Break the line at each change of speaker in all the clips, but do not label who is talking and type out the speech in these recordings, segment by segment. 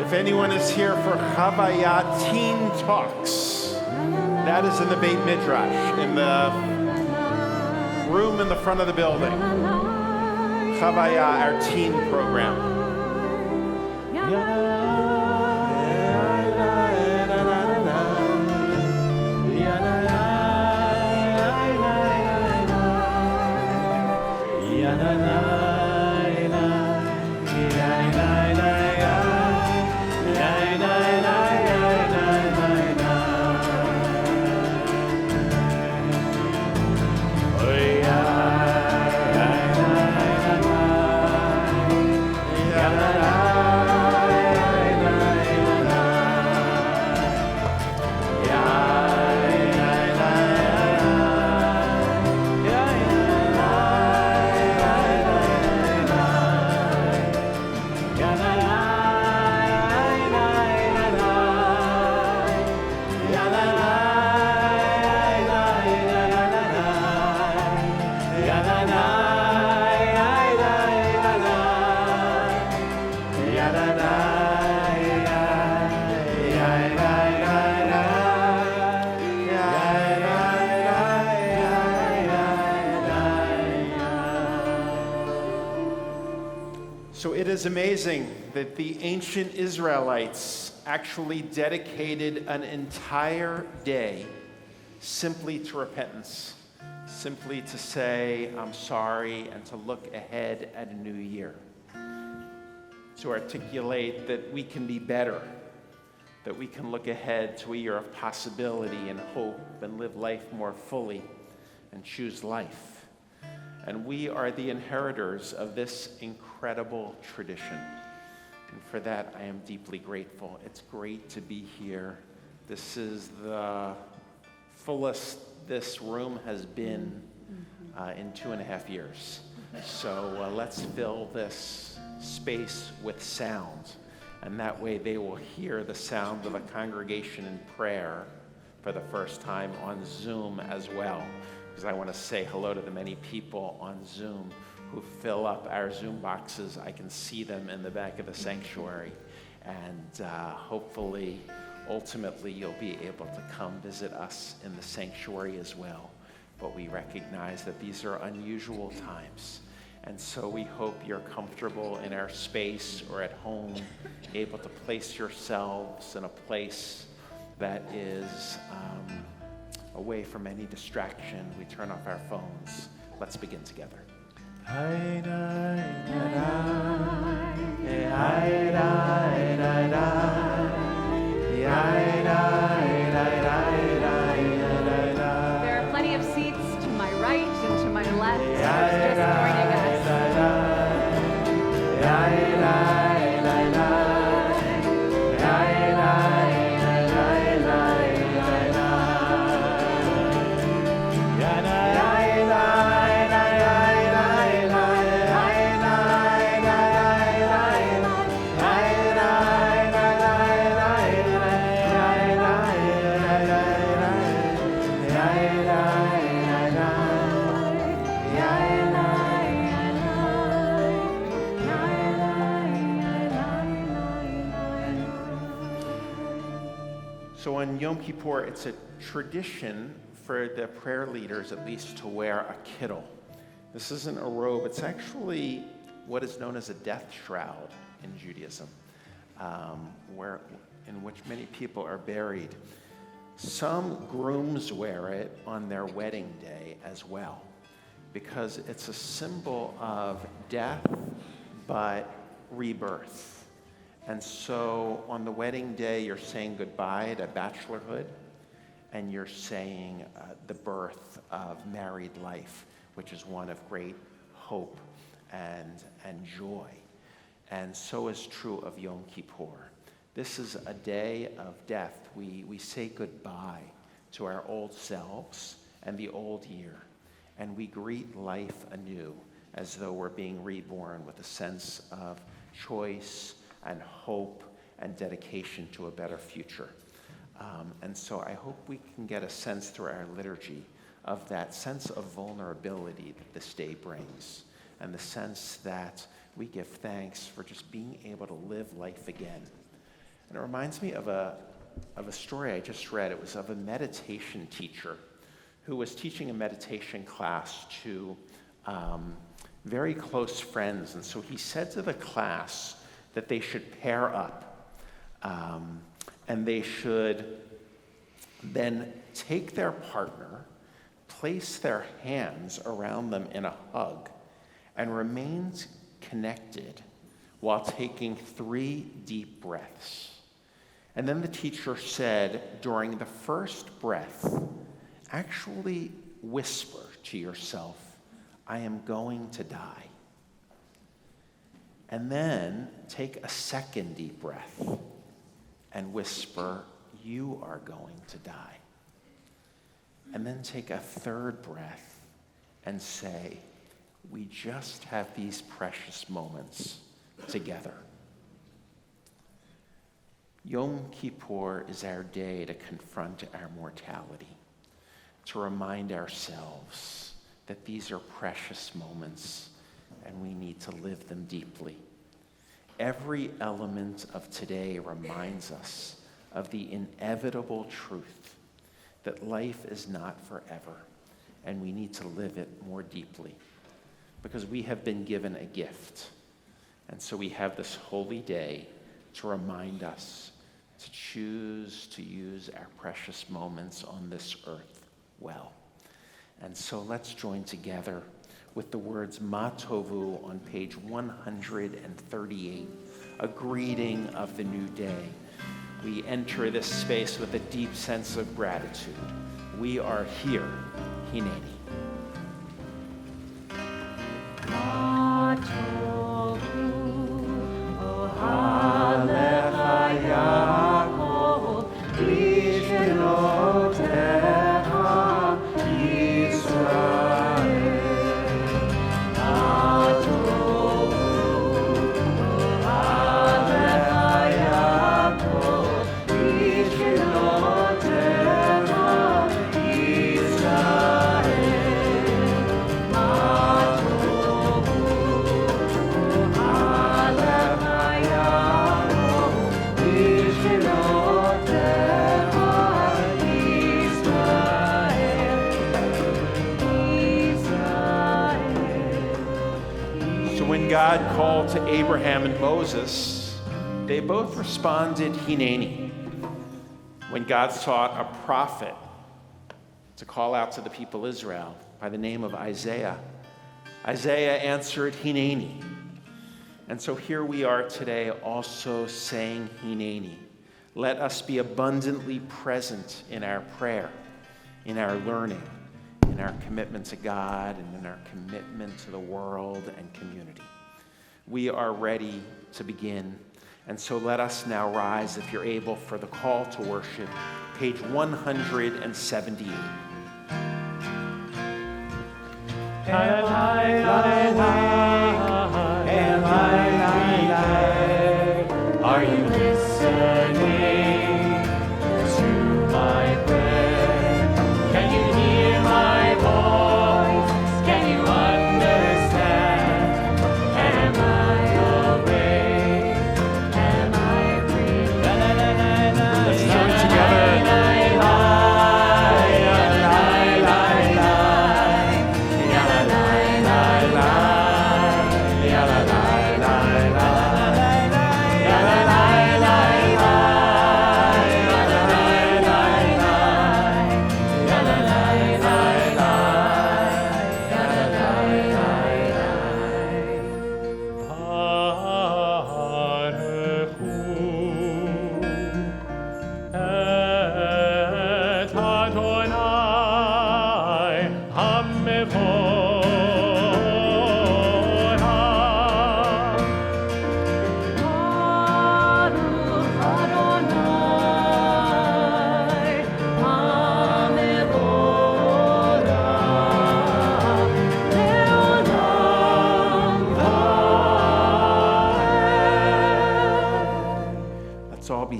If anyone is here for Chavayah Teen Talks, that is in the Beit Midrash, in the room in the front of the building. Chavayah, our teen program. So it is amazing that the ancient Israelites actually dedicated an entire day simply to repentance, simply to say, I'm sorry, and to look ahead at a new year, to articulate that we can be better, that we can look ahead to a year of possibility and hope and live life more fully and choose life. And we are the inheritors of this incredible tradition. And for that, I am deeply grateful. It's great to be here. This is the fullest this room has been in 2.5 years. So let's fill this space with sound. And that way they will hear the sound of a congregation in prayer for the first time on Zoom as well. Because I want to say hello to the many people on Zoom who fill up our Zoom boxes. I can see them in the back of the sanctuary. And hopefully, ultimately, you'll be able to come visit us in the sanctuary as well. But we recognize that these are unusual times. And so we hope you're comfortable in our space or at home, able to place yourselves in a place that is away from any distraction. We turn off our phones. Let's begin together.
There are plenty of seats to my right and to my left. Who's just joining us.
So on Yom Kippur, it's a tradition for the prayer leaders at least to wear a kittel. This isn't a robe. It's actually what is known as a death shroud in Judaism, in which many people are buried. Some grooms wear it on their wedding day as well, because it's a symbol of death but rebirth. And so on the wedding day, you're saying goodbye to bachelorhood, and you're saying the birth of married life, which is one of great hope and joy. And so is true of Yom Kippur. This is a day of death. We say goodbye to our old selves and the old year, and we greet life anew as though we're being reborn with a sense of choice and hope and dedication to a better future. And so I hope we can get a sense through our liturgy of that sense of vulnerability that this day brings, and the sense that we give thanks for just being able to live life again And it reminds me of a story I just read. It was of a meditation teacher who was teaching a meditation class to very close friends. And so he said to the class that they should pair up, and they should then take their partner, place their hands around them in a hug, and remain connected while taking 3 deep breaths. And then the teacher said, during the first breath, actually whisper to yourself, I am going to die. And then take a second deep breath and whisper, you are going to die. And then take a third breath and say, we just have these precious moments together. Yom Kippur is our day to confront our mortality, to remind ourselves that these are precious moments and we need to live them deeply. Every element of today reminds us of the inevitable truth that life is not forever and we need to live it more deeply because we have been given a gift. And so we have this holy day to remind us to choose to use our precious moments on this earth well. And so let's join together with the words Ma Tovu on page 138, a greeting of the new day. We enter this space with a deep sense of gratitude. We are here, Hineni.
Ma Tovu, O Halecha Yaakov, Lishnotecha Yisrael. Ma Tovu, O Halecha Yaakov, Lishnotecha Yisrael. Ma Tovu, O Halecha Yaakov, Lishnotecha Yisrael.
So when God called to Abraham and Moses, they both responded, Hineni. When God sought a prophet to call out to the people Israel by the name of Isaiah, Isaiah answered, Hineni. And so here we are today also saying Hineni. Let us be abundantly present in our prayer, in our learning, in our commitment to God, and in our commitment to the world and community. We are ready to begin. And so let us now rise, if you're able, for the call to worship, page 178.
Are you listening to my prayer? Can you hear my voice? Can you understand? Am I awake? Am I breathing?
Let's join together.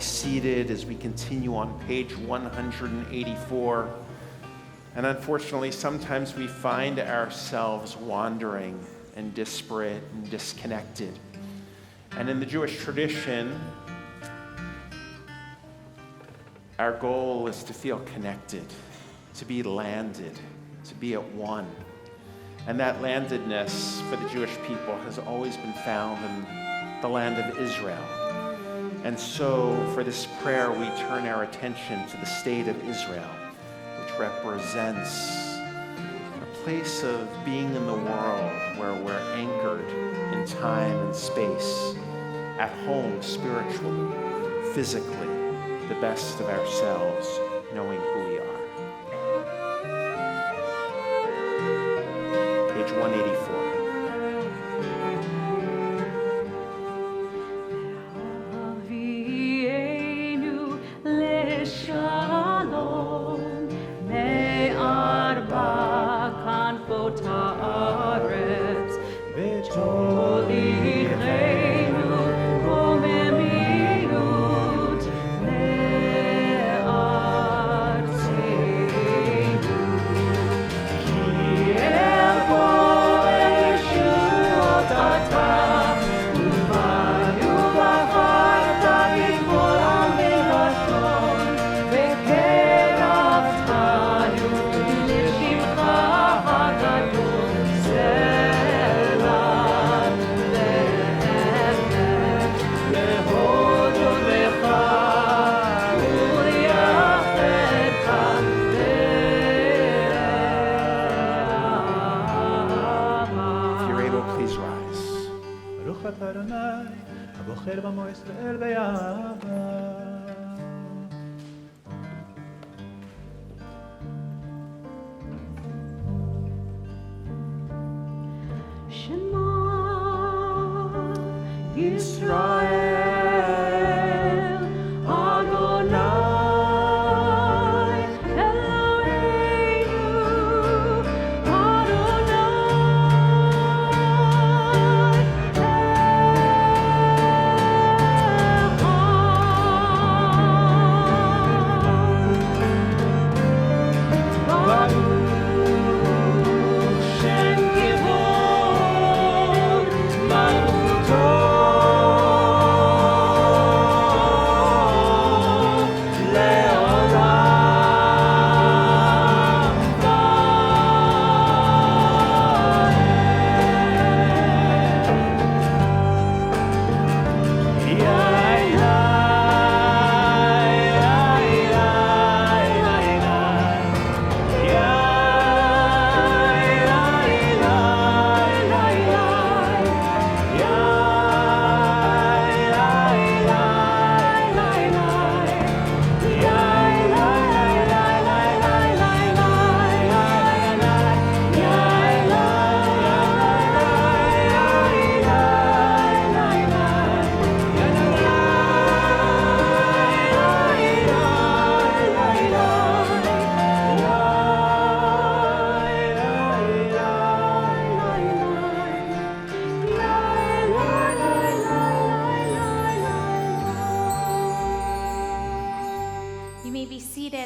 Seated as we continue on page 184. And unfortunately, sometimes we find ourselves wandering and disparate and disconnected. And in the Jewish tradition, Our goal is to feel connected, to be landed, to be at one. And that landedness for the Jewish people has always been found in the land of Israel. And so for this prayer, we turn our attention to the state of Israel, which represents a place of being in the world where we're anchored in time and space, at home spiritually, physically, the best of ourselves, knowing who we are. Page 184.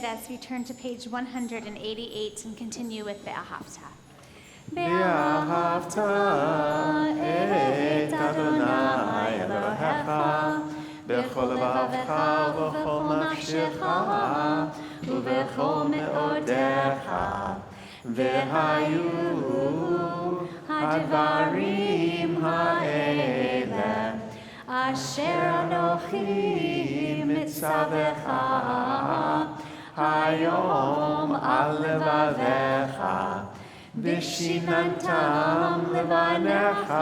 As we turn to page 188 and continue with the Haftarah.
ואהבת את אדוני אלוהיך בכל לבבך ובכל נפשך ובכל מאודיך, והיו הדברים האלה אשר אנוכי מצווך היום על לבביך, ושיננתם לבניך,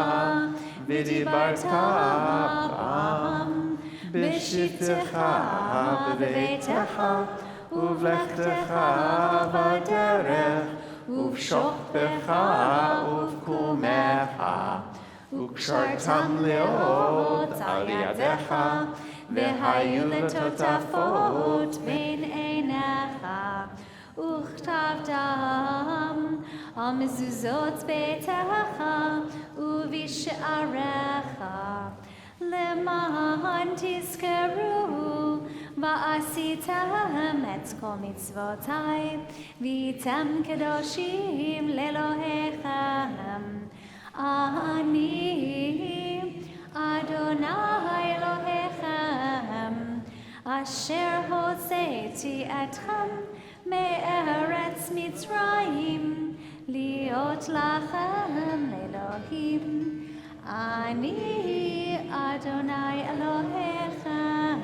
ודיברת בם, בשבתך בביתך, ובלכתך בדרך, ובשוכבך ובקומך, וקשרתם לאות על ידיך, והיו לטוטפות בין עיניך, וכתבתם על מזוזות ביתך ובשעריך, למען תזכרו ועשיתם את כל מצוותיי, והייתם קדושים לאלוהיכם. אני אדוני אלוהיכם, אשר הוצאתי
הוצאתי אתכם מארץ מצרים, להיות לכם לאלוהים. אני אדוני אלוהיכם,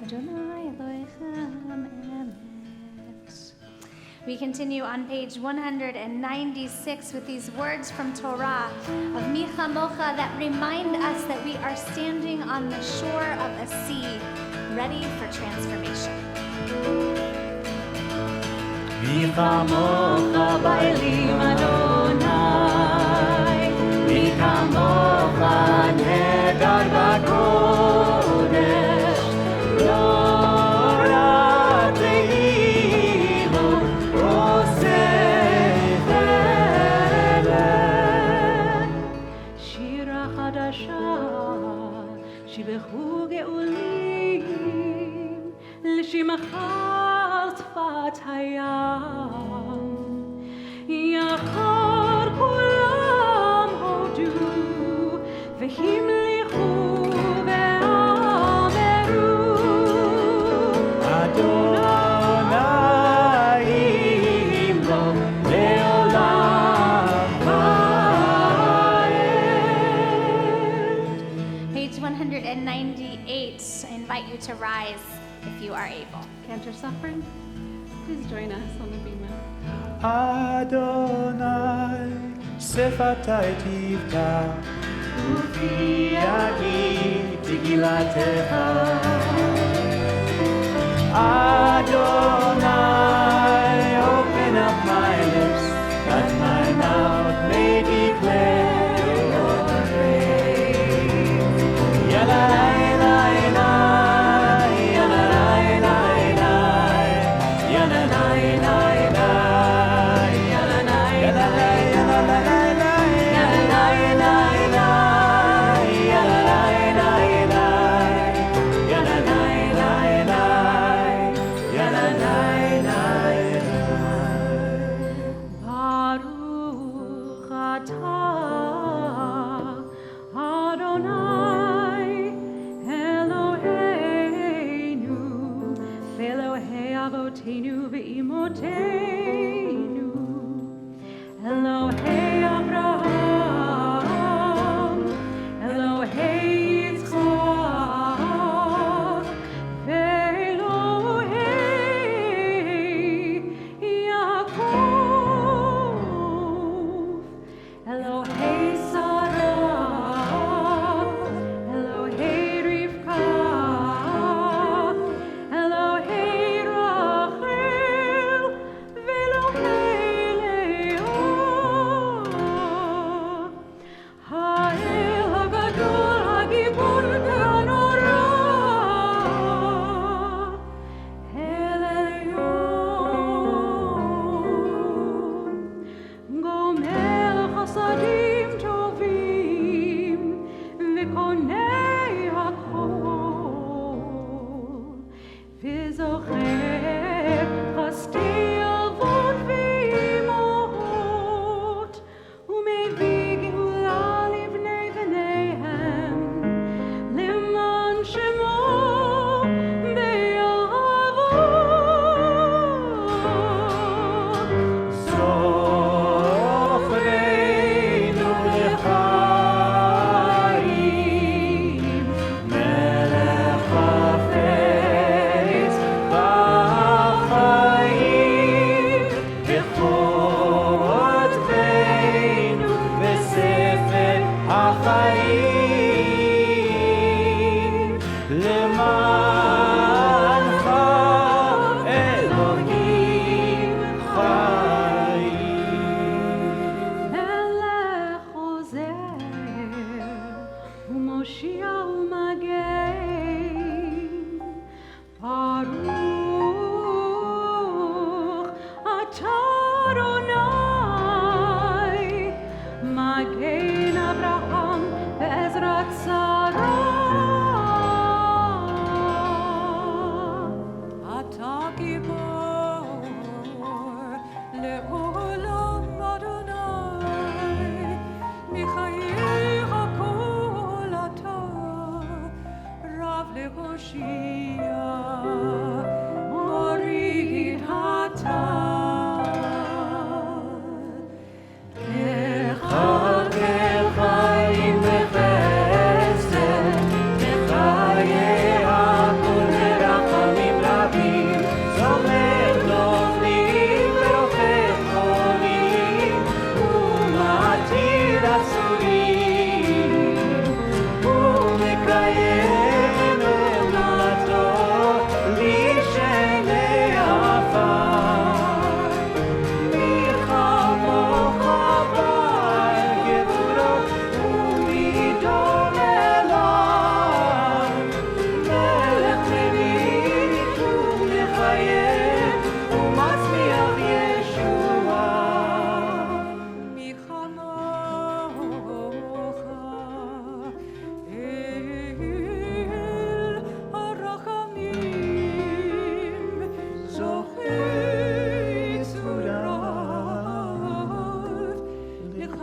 אדוני אלוהיכם אמת. We continue on page 196 with these words from Torah of Micha Mocha that remind us that we are standing on the shore of a sea, ready for transformation.
מי כמוך באלים אדוני, מי כמוך נהדר בקודש, לא רק לאילו עושה פלא. שירה חדשה, שיבחו גאולים, לשמך שפת הים, יחר כולם הודו והמליכו ואמרו אדוני ימלוך לעולם ועד.
Page 198, I invite you to rise if you are able.
Cantor suffering? Please join us on the bima.
Adonai, שפתי תפתח, ופי יגיד תגילתך. Adonai, open up my lips, that my mouth may declare your praise.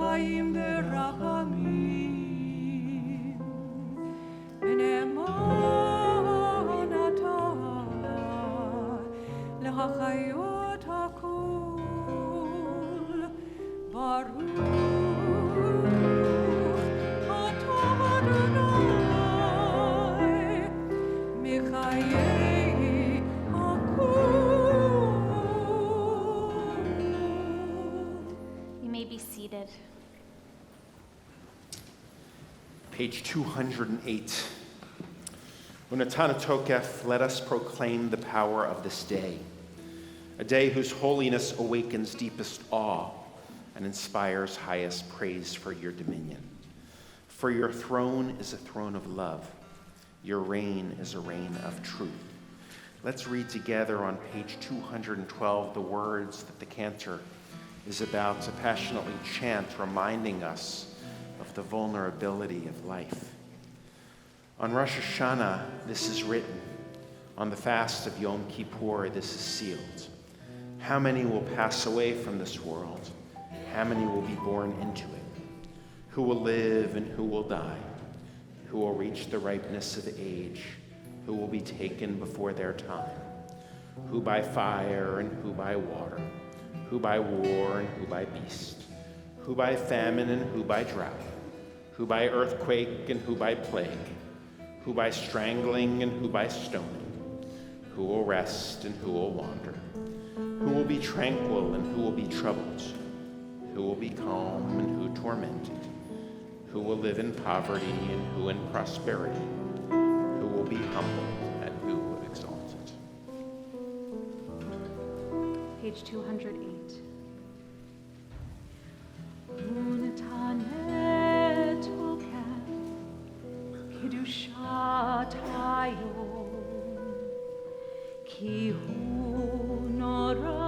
חיים ורחמים ונאמן אתה להחיות הכל ברוך אתה אדוני מחיי הכל.
You may be seated.
Page 208. Untitled Chapter, let us proclaim the power of this day, a day whose holiness awakens deepest awe and inspires highest praise for your dominion. For your throne is a throne of love. Your reign is a reign of truth. Let's read together on page 212 the words that the cantor is about to passionately chant, reminding us of the vulnerability of life. On Rosh Hashanah, this is written. On the fast of Yom Kippur, this is sealed. How many will pass away from this world? How many will be born into it? Who will live and who will die? Who will reach the ripeness of age? Who will be taken before their time? Who by fire and who by water? Who by war and who by beast? Who by famine and who by drought? Who by earthquake and who by plague? Who by strangling and who by stoning? Who will rest and who will wander? Who will be tranquil and who will be troubled? Who will be calm and who tormented? Who will live in poverty and who in prosperity? Who will be humbled and who exalted?
Page 208. Kedushat hayom ki hu nora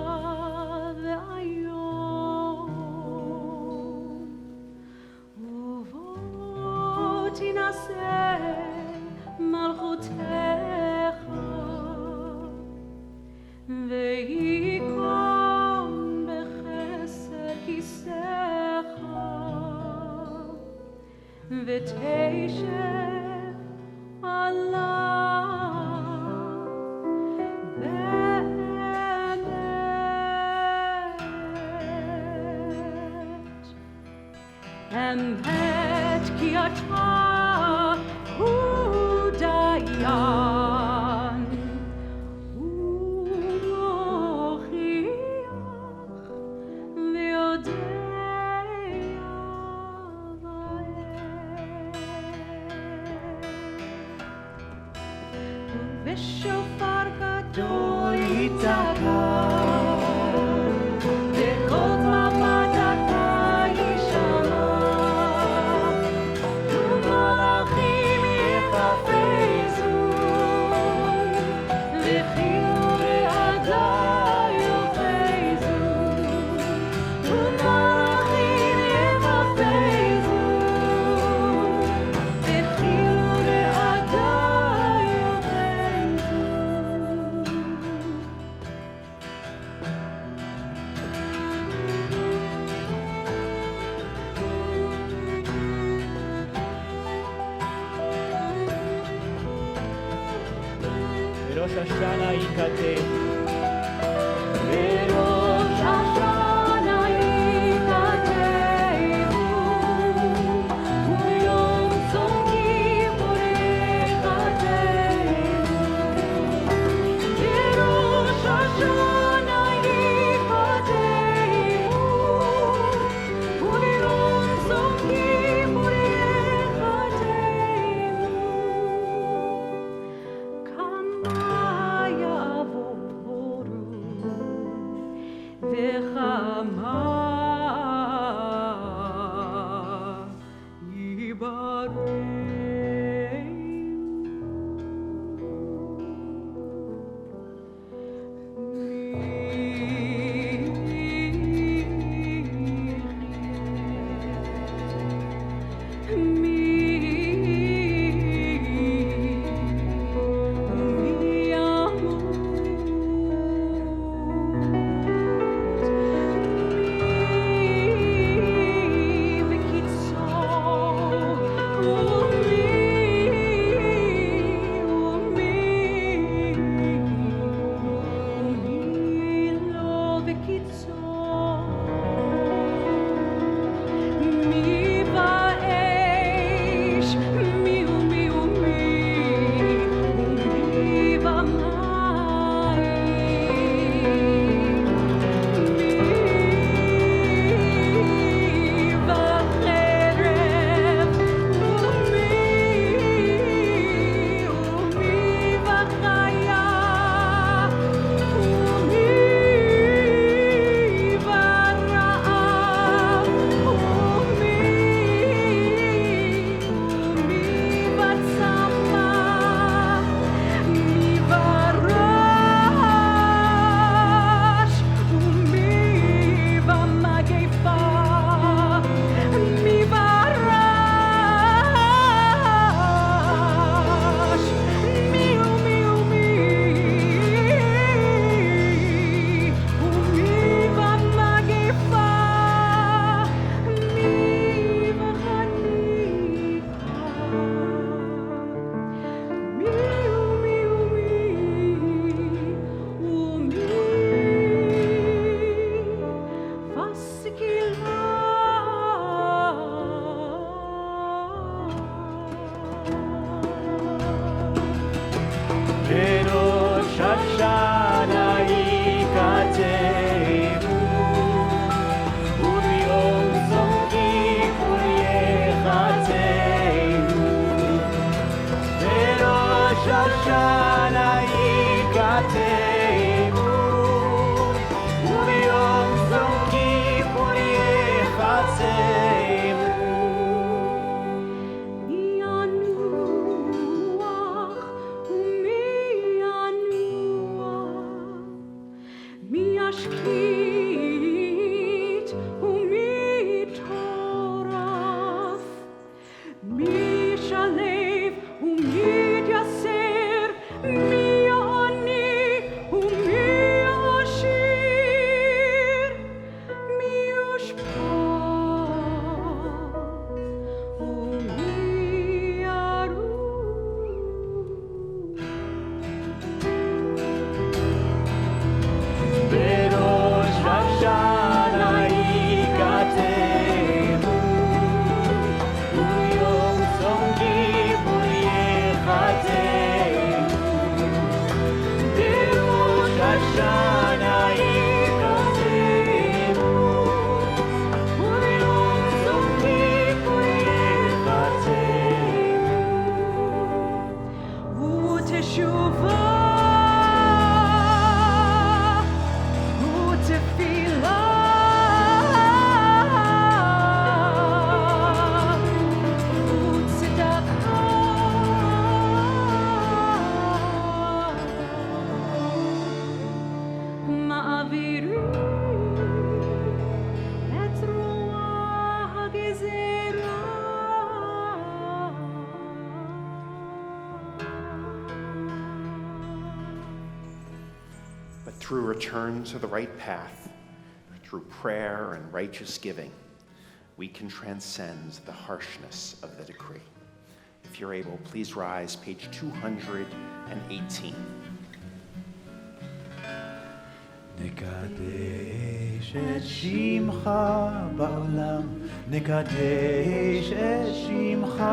ve'ayom uvot tinaseh malchutecha ve'ikom bechesed kisecha ve'teishet Emet ki ata hu dayan u'mochiach ve'odea va'ed u'beshofar gadol yitzaka ve'kol dmamat
Rosh Hashanah ייכתב.
בראש השנה ייכתבו וביום צום כיפור ייכתבו בראש השנה ייכתבו וביום צום כיפור ייכתבו כמה יעברו
through return to the right path, through prayer and righteous giving, we can transcend the harshness of the decree. If you're able, please rise, page 218.
נקדש את שמך בעולם, נקדש את שמך,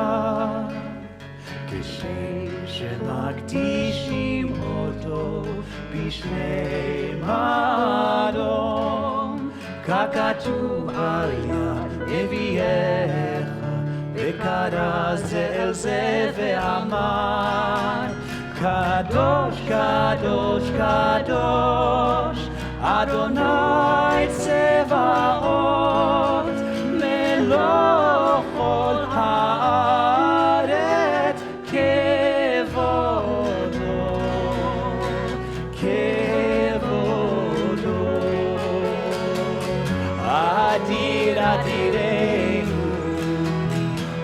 כשם שמקדישים אותו בשם האדום, ככתוב על יד נביאיך, וקרא זה אל זה ואמר, קדוש, קדוש, קדוש, אדוני צבאות, מלוא כל הארץ כבודו, כבודו. אדיר אדירנו,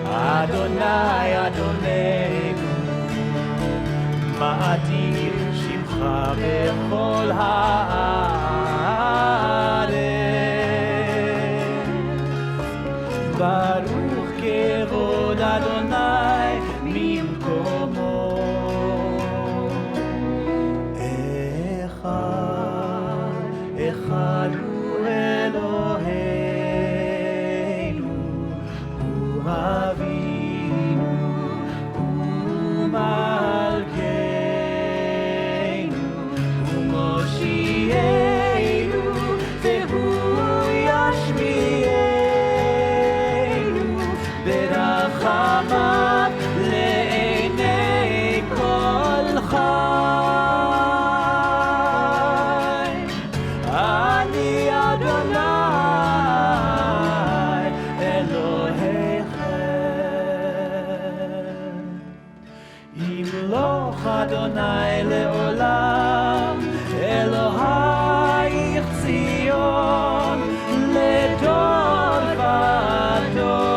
אדוני אדוננו, מאדיר שמך בכל הארץ. ברוך כבוד אדוני ממקומו. אחד, אחד הוא אלוהינו, הוא אבינו, הוא מלכנו, הוא מושיענו, והוא ישמיענו, ברחמיו לעיני כל חי. אני אדוני אלוהיכם, ימלוך אדוני לעולם, אלוהיך ציון לדור ודור.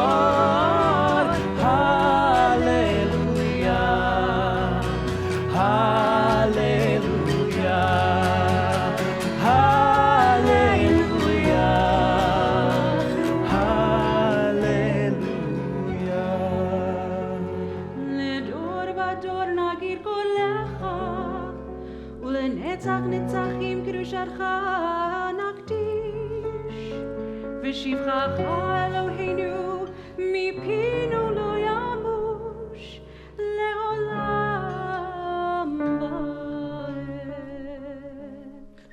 הללויה, הללויה, הללויה, הללויה.
לדור ודור נגיד קולך, ולנצח נצחים קדושתך נקדיש, ושבחך אלוהינו מפינו לא ימוש לעולם ועד.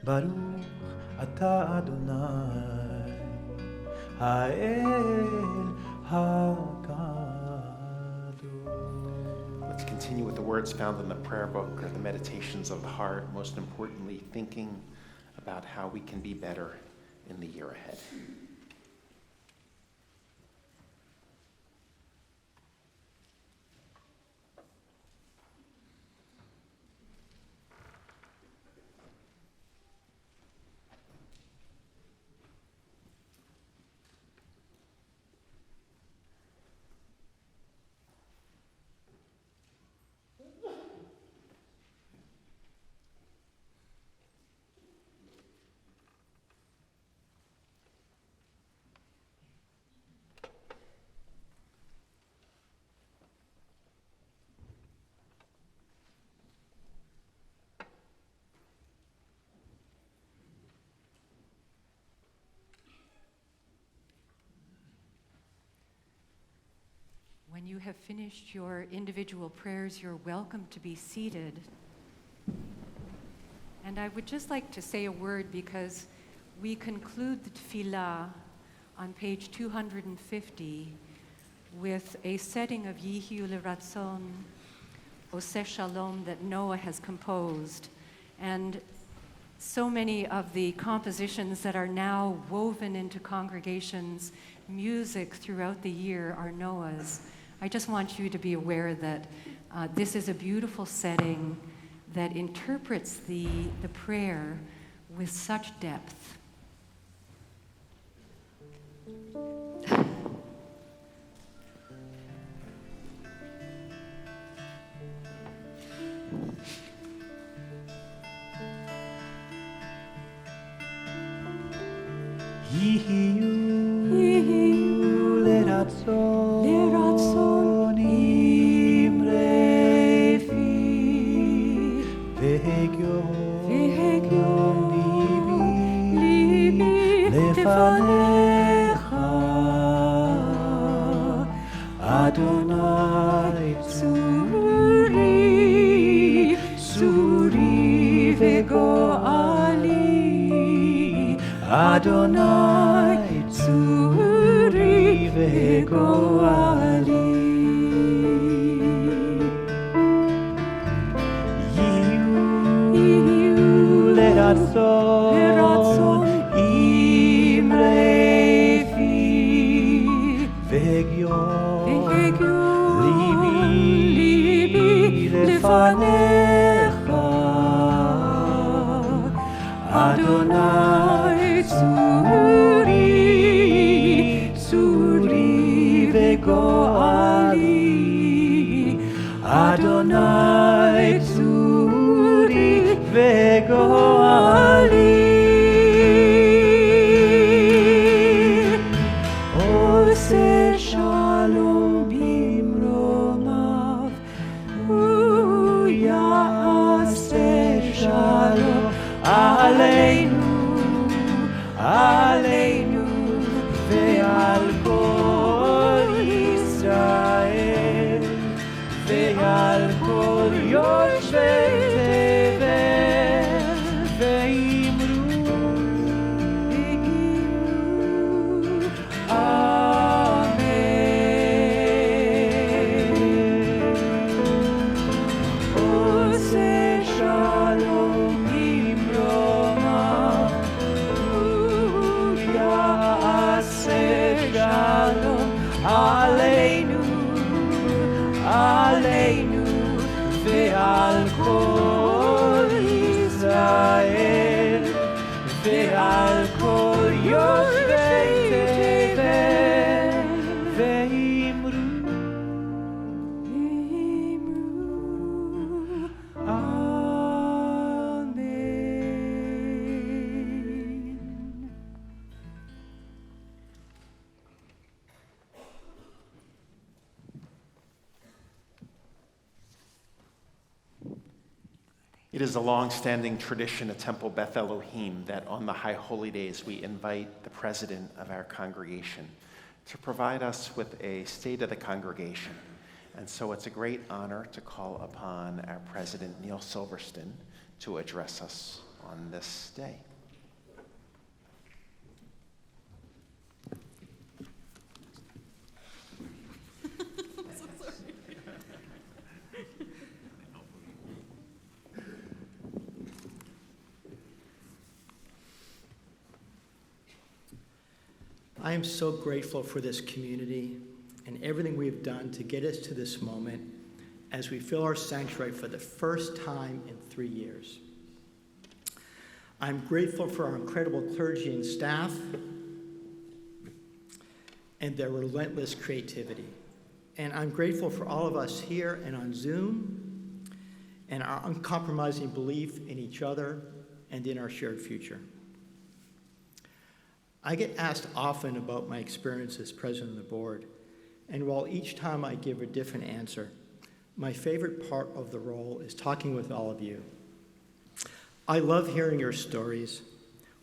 ברוך אתה אדוני, האל הקדוש.
Let's continue with the words found in the prayer book or the meditations of the heart, most importantly, thinking about how we can be better in the year ahead.
When you have finished your individual prayers, you're welcome to be seated. And I would just like to say a word because we conclude the tefillah on page 250 with a setting of Yihiu L'Ratzon, Oseh Shalom that Noah has composed. And so many of the compositions that are now woven into congregations' music throughout the year are Noah's. I just want you to be aware that this is a beautiful setting that interprets the prayer with such depth.
יהיו לרצון אמרי פי והגיון ליבי לפניך אדוני צורי וגואלי אדוני צורי וגואלי יהיו לרצון אמרי פי והגיון ליבי לפניך אדוני צורי וגואלי אדוני צורי וגואלי עושה שלום במרומיו הוא יעשה שלום עלינו ועל כל ישראל ועל כל יושבי תבל ואמרו אמן עושה שלום במרומיו הוא יעשה שלום עלינו ועל כל ישראל ועל כל יושבי תבל ואמרו אמן.
It is a long-standing tradition at Temple Beth Elohim that on the high holy days we invite the president of our congregation to provide us with a state of the congregation. And so it's a great honor to call upon our president, Neil Silverston, to address us on this day.
I am so grateful for this community and everything we've done to get us to this moment as we fill our sanctuary for the first time in 3 years. I'm grateful for our incredible clergy and staff and their relentless creativity. And I'm grateful for all of us here and on Zoom and our uncompromising belief in each other and in our shared future. I get asked often about my experience as president of the board, and while each time I give a different answer, my favorite part of the role is talking with all of you. I love hearing your stories,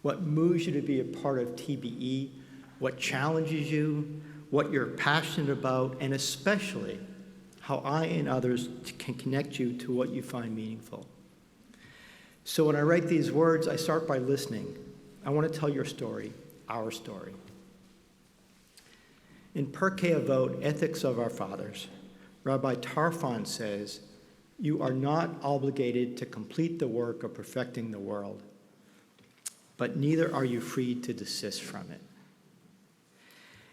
what moves you to be a part of TBE, what challenges you, what you're passionate about, and especially how I and others can connect you to what you find meaningful. So when I write these words, I start by listening. I want to tell your story. Our story. In Pirkei Avot, Ethics of Our Fathers, Rabbi Tarfan says, "You are not obligated to complete the work of perfecting the world, but neither are you free to desist from it."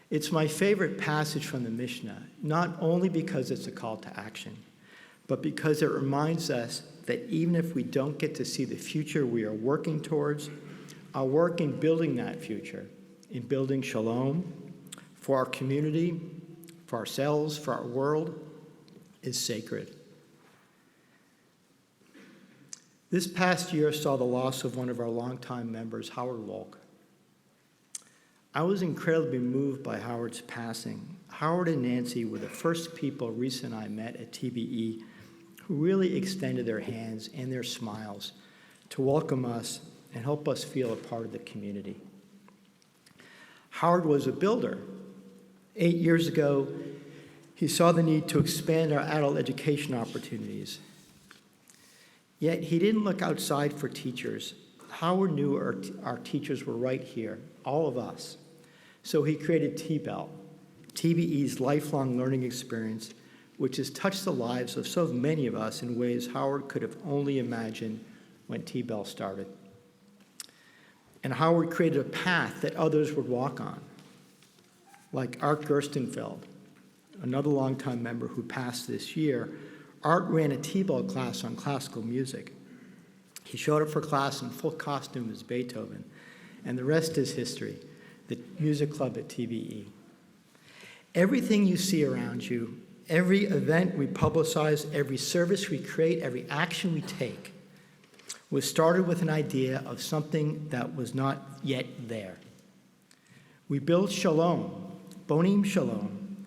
It's my favorite passage from the Mishnah, not only because it's a call to action, but because it reminds us that even if we don't get to see the future we are working towards, our work in building that future, in building shalom for our community, for ourselves, for our world, is sacred. This past year saw the loss of one of our longtime members, Howard Wolk. I was incredibly moved by Howard's passing. Howard and Nancy were the first people Reese and I met at TBE who really extended their hands and their smiles to welcome us and help us feel a part of the community. Howard was a builder. 8 years ago, he saw the need to expand our adult education opportunities. Yet he didn't look outside for teachers. Howard knew our teachers were right here, all of us. So he created T-Bell, TBE's lifelong learning experience, which has touched the lives of so many of us in ways Howard could have only imagined when T-Bell started. And Howard created a path that others would walk on, like Art Gerstenfeld, another longtime member who passed this year. Art ran a T-Bell class on classical music. He showed up for class in full costume as Beethoven, and the rest is history, the music club at TBE. Everything you see around you, every event we publicize, every service we create, every action we take, was started with an idea of something that was not yet there. We build shalom, bonim shalom,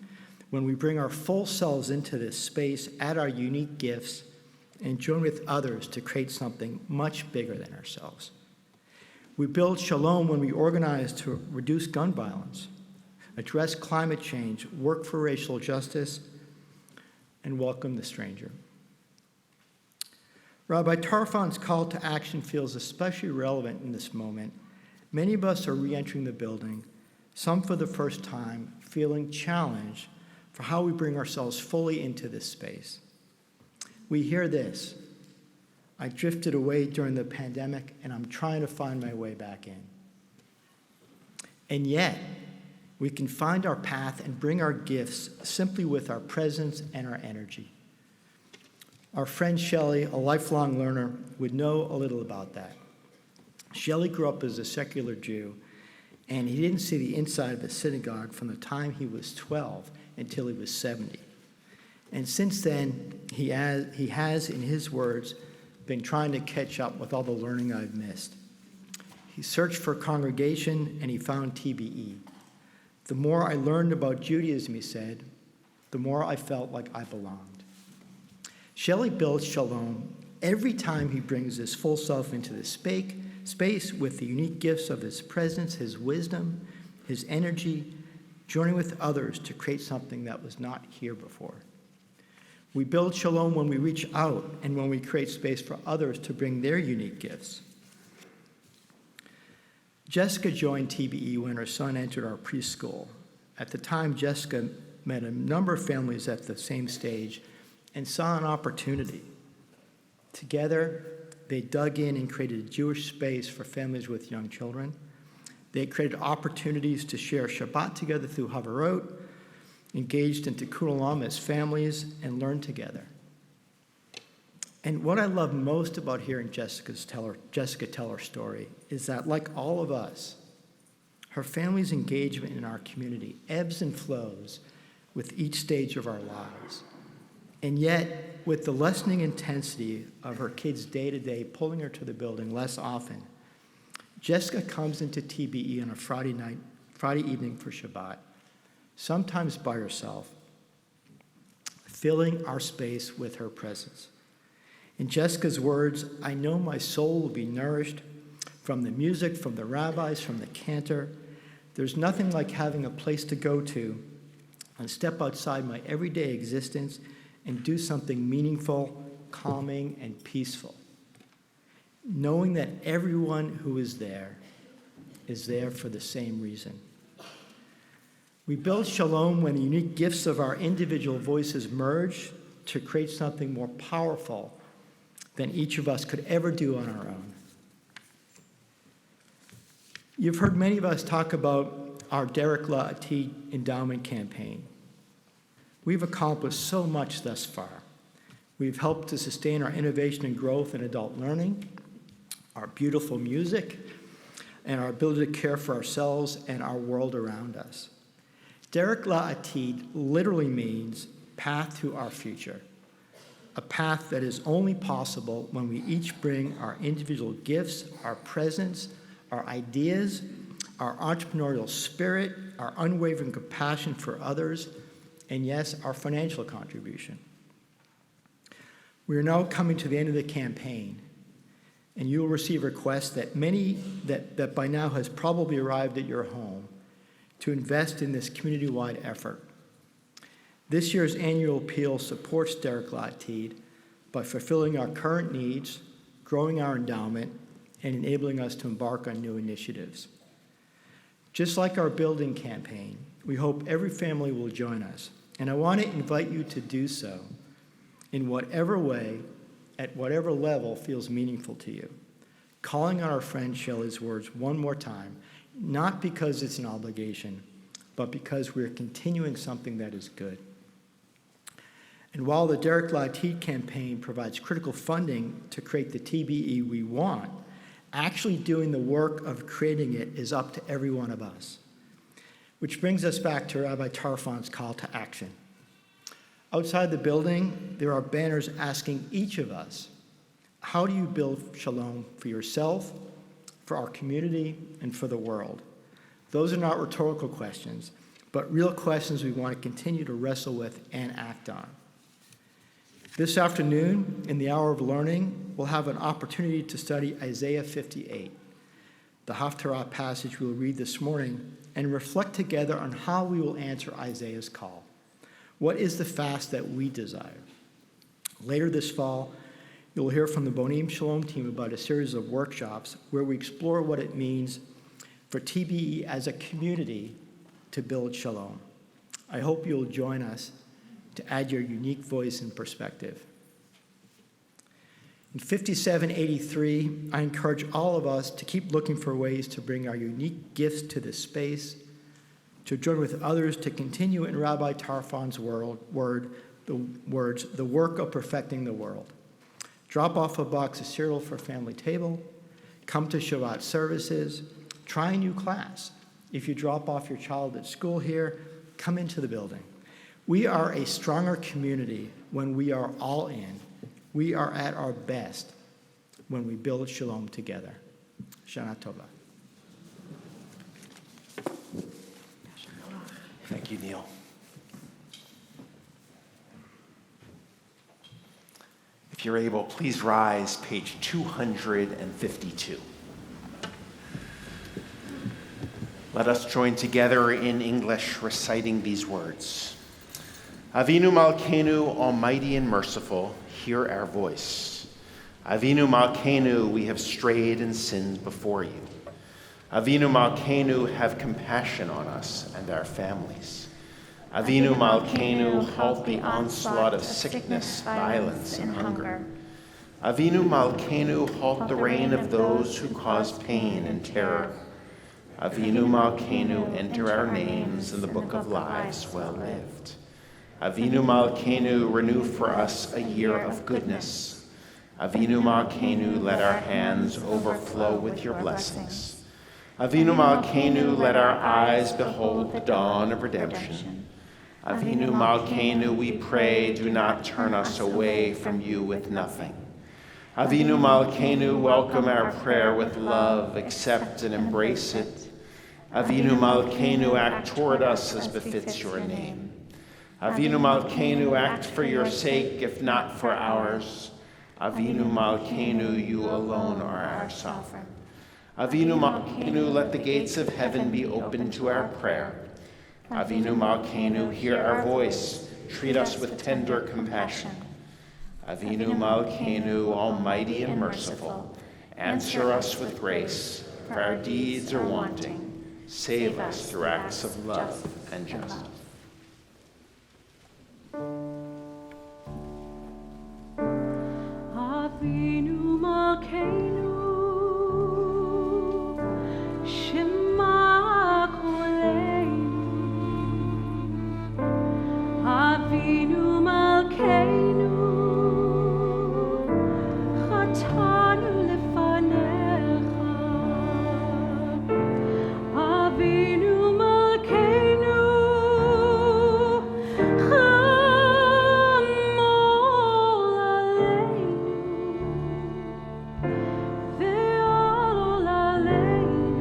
when we bring our full selves into this space, add our unique gifts, and join with others to create something much bigger than ourselves. We build shalom when we organize to reduce gun violence, address climate change, work for racial justice, and welcome the stranger. Rabbi Tarfan's call to action feels especially relevant in this moment. Many of us are re-entering the building, some for the first time, feeling challenged for how we bring ourselves fully into this space. We hear this: I drifted away during the pandemic, and I'm trying to find my way back in. And yet, we can find our path and bring our gifts simply with our presence and our energy. Our friend Shelley, a lifelong learner, would know a little about that. Shelley grew up as a secular Jew, and he didn't see the inside of a synagogue from the time he was 12 until he was 70. And since then, he has, in his words, been trying to catch up with all the learning I've missed. He searched for a congregation, and he found TBE. The more I learned about Judaism, he said, the more I felt like I belonged. Shelley builds shalom every time he brings his full self into this space with the unique gifts of his presence, his wisdom, his energy, joining with others to create something that was not here before. We build shalom when we reach out and when we create space for others to bring their unique gifts. Jessica joined TBE when her son entered our preschool. At the time, Jessica met a number of families at the same stage and saw an opportunity. Together, they dug in and created a Jewish space for families with young children. They created opportunities to share Shabbat together through Haftarah, engaged in Tikkun Olam as families, and learned together. And what I love most about hearing Jessica tell her story is that, like all of us, her family's engagement in our community ebbs and flows with each stage of our lives. And yet, with the lessening intensity of her kids' day-to-day pulling her to the building less often, Jessica comes into TBE on a Friday evening for Shabbat, sometimes by herself, filling our space with her presence. In Jessica's words, I know my soul will be nourished from the music, from the rabbis, from the cantor. There's nothing like having a place to go to and step outside my everyday existence and do something meaningful, calming, and peaceful. Knowing that everyone who is there for the same reason. We build shalom when the unique gifts of our individual voices merge to create something more powerful than each of us could ever do on our own. You've heard many of us talk about our Derek La'atid endowment campaign. We've accomplished so much thus far. We've helped to sustain our innovation and growth in adult learning, our beautiful music, and our ability to care for ourselves and our world around us. Derek La'atid literally means path to our future, a path that is only possible when we each bring our individual gifts, our presence, our ideas, our entrepreneurial spirit, our unwavering compassion for others, and yes, our financial contribution. We are now coming to the end of the campaign, and you will receive requests that that by now has probably arrived at your home to invest in this community-wide effort. This year's annual appeal supports Derek Lateed by fulfilling our current needs, growing our endowment, and enabling us to embark on new initiatives. Just like our building campaign, we hope every family will join us, and I want to invite you to do so in whatever way, at whatever level feels meaningful to you. Calling on our friend Shelley's words one more time, not because it's an obligation, but because we're continuing something that is good. And while the Derek Lateed campaign provides critical funding to create the TBE we want, actually doing the work of creating it is up to every one of us. Which brings us back to Rabbi Tarfan's call to action. Outside the building, there are banners asking each of us, how do you build shalom for yourself, for our community, and for the world? Those are not rhetorical questions, but real questions we want to continue to wrestle with and act on. This afternoon, in the hour of learning, we'll have an opportunity to study Isaiah 58, the Haftarah passage we'll read this morning, and reflect together on how we will answer Isaiah's call. What is the fast that we desire? Later this fall, you'll hear from the Bonim Shalom team about a series of workshops where we explore what it means for TBE as a community to build shalom. I hope you'll join us to add your unique voice and perspective. In 5783, I encourage all of us to keep looking for ways to bring our unique gifts to this space, to join with others to continue in Rabbi Tarfan's words, the work of perfecting the world. Drop off a box of cereal for family table, come to Shabbat services, try a new class. If you drop off your child at school here, come into the building. We are a stronger community when we are all in. We are at our best when we build shalom together. Shana Tova.
Thank you, Neil. If you're able, please rise, page 252. Let us join together in English reciting these words. Avinu Malkeinu, almighty and merciful, hear our voice. Avinu Malkeinu, we have strayed and sinned before you. Avinu Malkeinu, have compassion on us and our families. Avinu Malkeinu, halt the onslaught of sickness, violence, and hunger. Avinu Malkeinu, halt the reign of those who cause pain and terror. Avinu Malkeinu, enter our names in the book of lives well lived. Avinu Malkeinu, renew for us a year of goodness. Avinu Malkeinu, let our hands overflow with your blessings. Avinu Malkeinu, let our eyes behold the dawn of redemption. Avinu Malkeinu, we pray, do not turn us away from you with nothing. Avinu Malkeinu, welcome our prayer with love, accept and embrace it. Avinu Malkeinu, act toward us as befits your name. Avinu Malkeinu, act for your sake, if not for ours. Avinu Malkeinu, you alone are our sovereign. Avinu Malkeinu, let the gates of heaven be open to our prayer. Avinu Malkeinu, hear our voice, treat us with tender compassion. Avinu Malkeinu, almighty and merciful, answer us with grace, for our deeds are wanting. Save us through acts of love and justice.
Avinu Malkeinu, Shema Koleinu. Avinu Malkeinu, Chatanu lefanecha. Avinu Malkeinu, Ve'ol aleinu,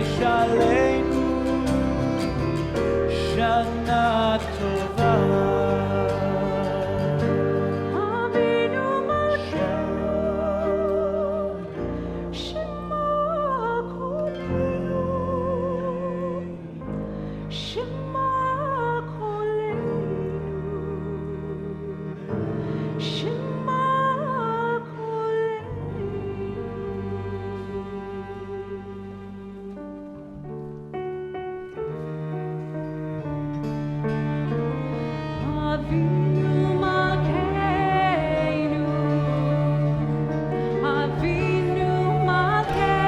חידש עלינו שנה טובה.
אבינו מלכנו, שמע קולנו, שמע קולנו, שמע קולנו. אבינו מלכנו, אבינו מלכנו,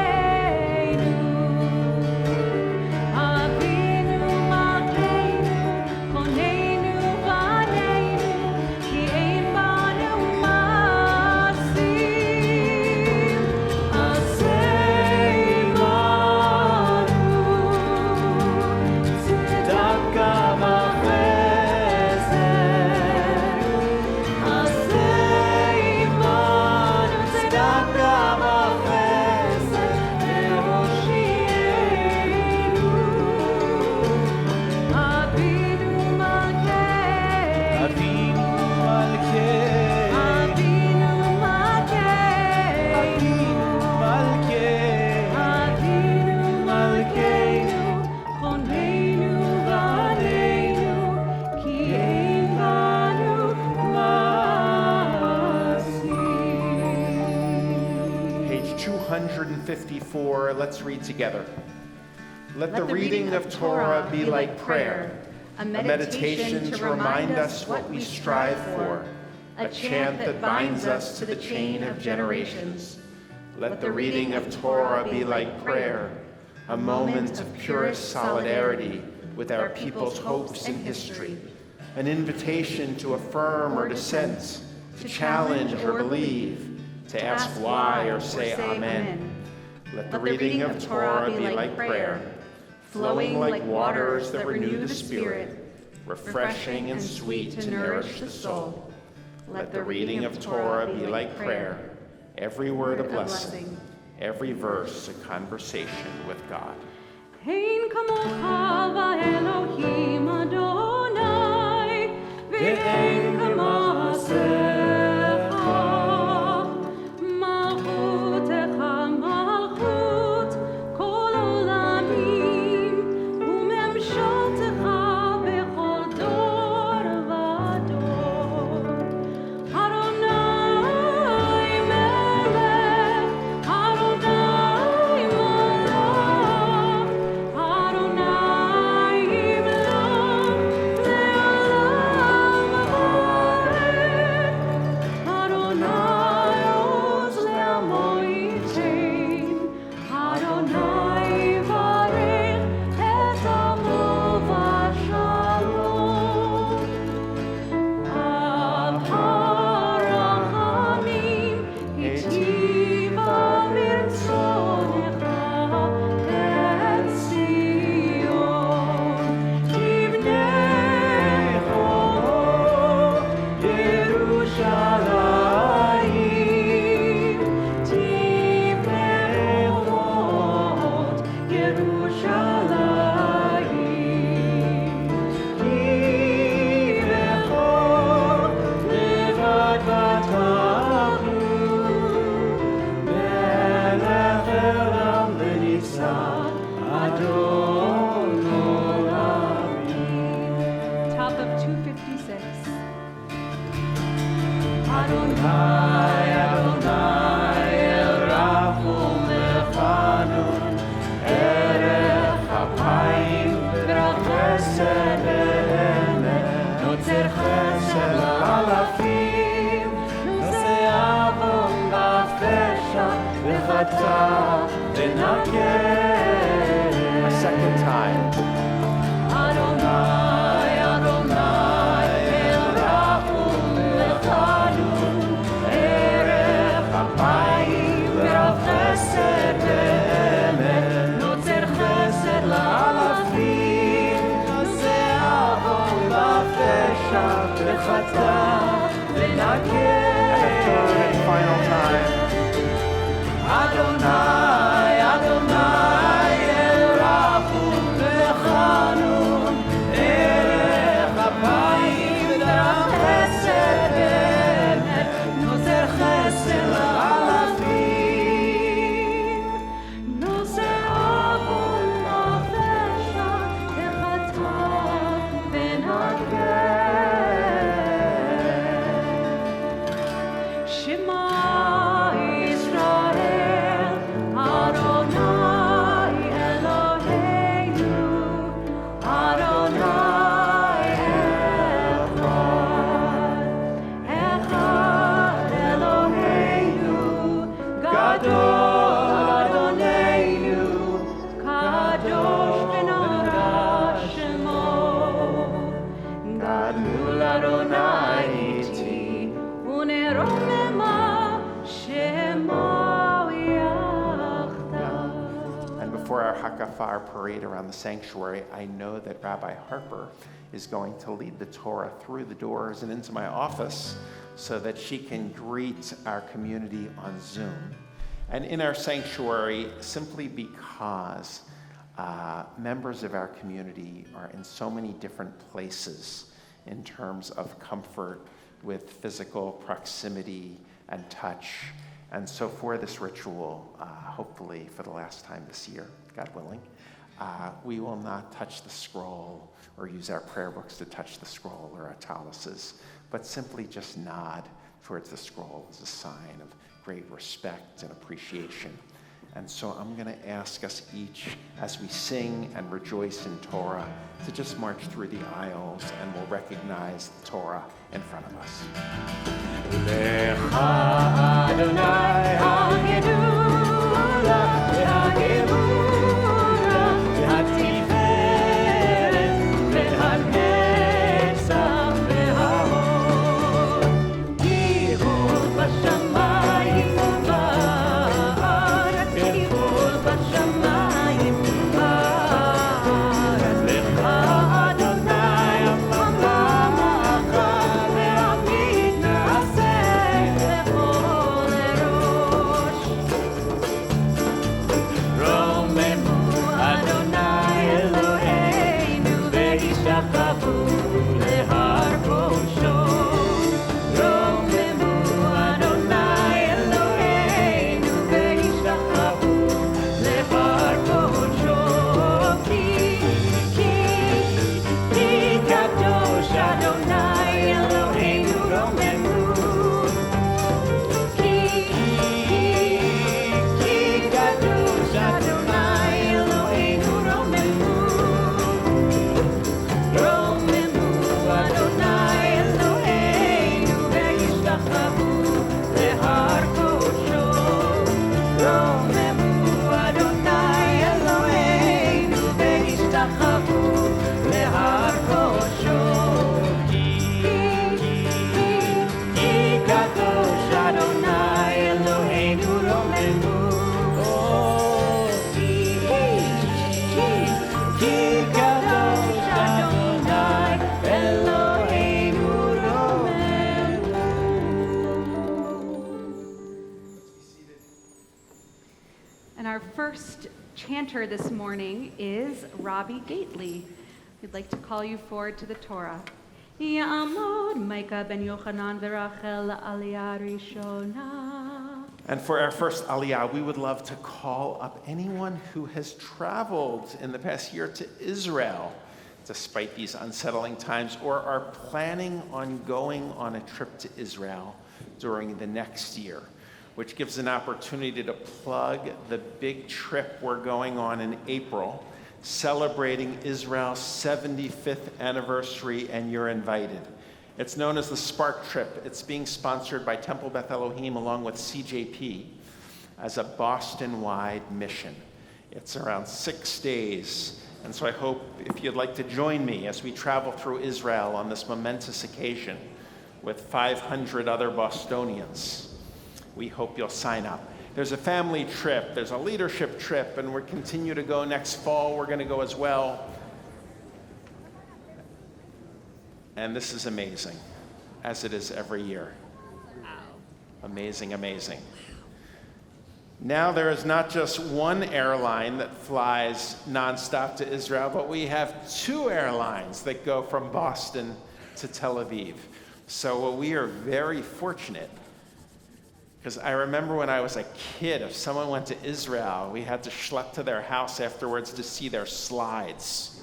אבינו מלכנו, חוננו בנינו, כי אין בנו מעשים. עשה עמנו
צדקה וחסד,
עשה עמנו צדקה וחסד, והושיענו. אבינו מלכנו,
אבינו מלכנו,
אבינו מלכנו,
אבינו מלכנו,
אבינו מלכנו, חוננו בנינו, כי אין בנו מעשים.
Page 254, let's read together. Let the reading of Torah be like prayer, a meditation to remind us what we strive for, a chant that binds us to the chain of generations. Let the reading of Torah be like prayer, a moment of purest solidarity with our people's hopes and history, an invitation to affirm or dissent, to challenge or believe, to ask why or say amen. Let the reading of Torah be like prayer, flowing like waters that renew the spirit, refreshing and sweet to nourish the soul. Let the reading of Torah be like prayer, every word a blessing, every verse a conversation with God.
אין כמוך באלוהים אדוני, ואין כמעשיך. מלכותך מלכות כל עולמים, וממשלתך בכל דור ודור. אדוני מלך, אדוני מלך, אדוני ימלוך לעולם ועד. אדוני עוז לעמו ייתן, אדוני יברך את עמו בשלום. אב הרחמים היטיבה ברצונך את ציון. תבנה חומות ירושלים, תבנה חומות ירושלים. כי בכל לבד בטחנו, מלך עולם ונצח, אדון עולמים.
Top of 256.
אדוני, אדוני, אל רחום וחנון, ערך אפיים ורב חסד ואמת, נוצר חסד לאלפים, נושא עוון ופשע וחטא ונקה.
A second time.
אדוני, אדוני, אל רחום וחנון, ערך אפיים ורב חסד ואמת, נוצר חסד לאלפים, נושא עוון ופשע וחטא ונקה.
Third and final time.
אדוני, אדוני, אל
shofar parade around the sanctuary, I know that Rabbi Harper is going to lead the Torah through the doors and into my office so that she can greet our community on Zoom. And in our sanctuary, simply because members of our community are in so many different places in terms of comfort with physical proximity and touch. And so for this ritual, hopefully for the last time this year, God willing, we will not touch the scroll or use our prayer books to touch the scroll or our taluses, but simply just nod towards the scroll as a sign of great respect and appreciation. And so I'm going to ask us each, as we sing and rejoice in Torah, to just march through the aisles, and we'll recognize the Torah in front of us.
Lecha Adonai hagedula, hagevura, hatiferet, vehanetzach, vehahod, yihud bashamayim u'ba'aretz, yihud bashamayim u'ba'aretz. Lecha Adonai ha'malacha, ve'amid na'aseh bechol erosh. Romemu Adonai Eloheinu ve'ishtachavu lehar kosho. Romemu Adonai Eloheinu ve'ishtachavu lehar kosho. Ki kadosh Adonai Eloheinu romemu. Ki kadosh Adonai Eloheinu romemu. Romemu Adonai Eloheinu ve'ishtachavu lehar kosho. Romemu Adonai Eloheinu ve'ishtachavu lehar kosho. Ki kadosh Adonai Eloheinu romemu. Ki kadosh Adonai Eloheinu romemu.
And our first chanter this morning is Rabbi Gately. We'd like to call you forward to the Torah. Ya'amod Micah ben Yochanan v'Rachel aliyah rishona.
And for our first aliyah, we would love to call up anyone who has traveled in the past year to Israel, despite these unsettling times, or are planning on going on a trip to Israel during the next year, which gives an opportunity to plug the big trip we're going on in April, celebrating Israel's 75th anniversary, and you're invited. It's known as the Spark Trip. It's being sponsored by Temple Beth Elohim along with CJP as a Boston-wide mission. It's around 6 days, and so I hope if you'd like to join me as we travel through Israel on this momentous occasion with 500 other Bostonians, we hope you'll sign up. There's a family trip, there's a leadership trip, and we'll continue to go next fall. We're going to go as well. And this is amazing, as it is every year. Amazing, amazing. Now there is not just one airline that flies nonstop to Israel, but we have 2 airlines that go from Boston to Tel Aviv. So we are very fortunate. Because I remember when I was a kid, if someone went to Israel, we had to schlep to their house afterwards to see their slides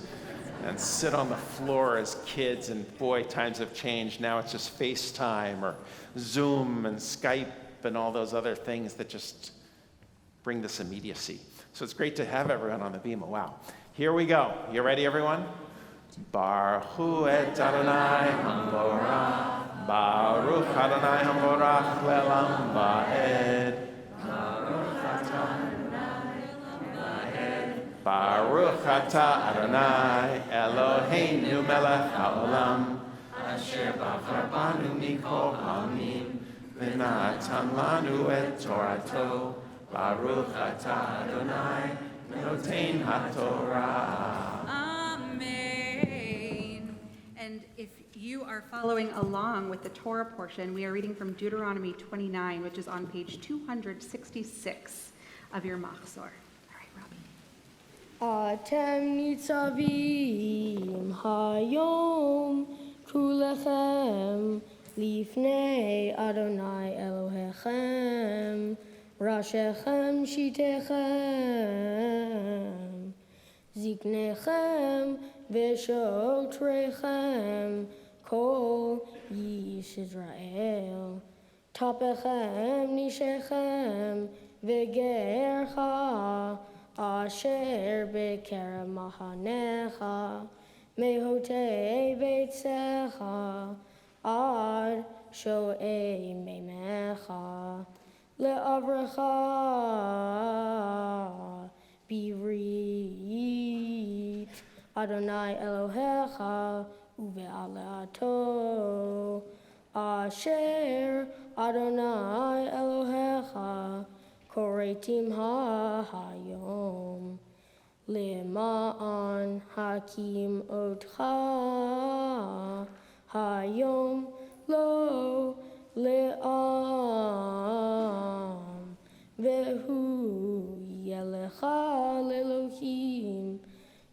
and sit on the floor as kids, and boy, times have changed. Now it's just FaceTime or Zoom and Skype and all those other things that just bring this immediacy. So it's great to have everyone on the Bima. Wow. Here we go. You ready, everyone? Baruch hu et Adonai Hamborach. Baruch Adonai Hamborach le'olam va'ed. Baruch atah Adonai Eloheinu melech ha'olam, asher bachar banu mikol ha'amim, v'natan lanu et Torato. Baruch atah Adonai Notain HaTorah.
Amen. And if you are following along with the Torah portion, we are reading from Deuteronomy 29, which is on page 266 of your Machzor. All right, Rabbi.
Atem nitzavim hayom kulechem lifnei Adonai Elohechem rashechem shitechem ziknechem v'shotrechem kol yish Israel tapechem nishechem v'gercha asher b'kerem mahanecha mehotei beitzecha ad sho'ei meimecha le'avrecha bivrit Adonai Elohecha uve'aleato asher Adonai Elohecha koretim hayom lema'an hakim otcha hayom lo le'am vehu yelecha lelohim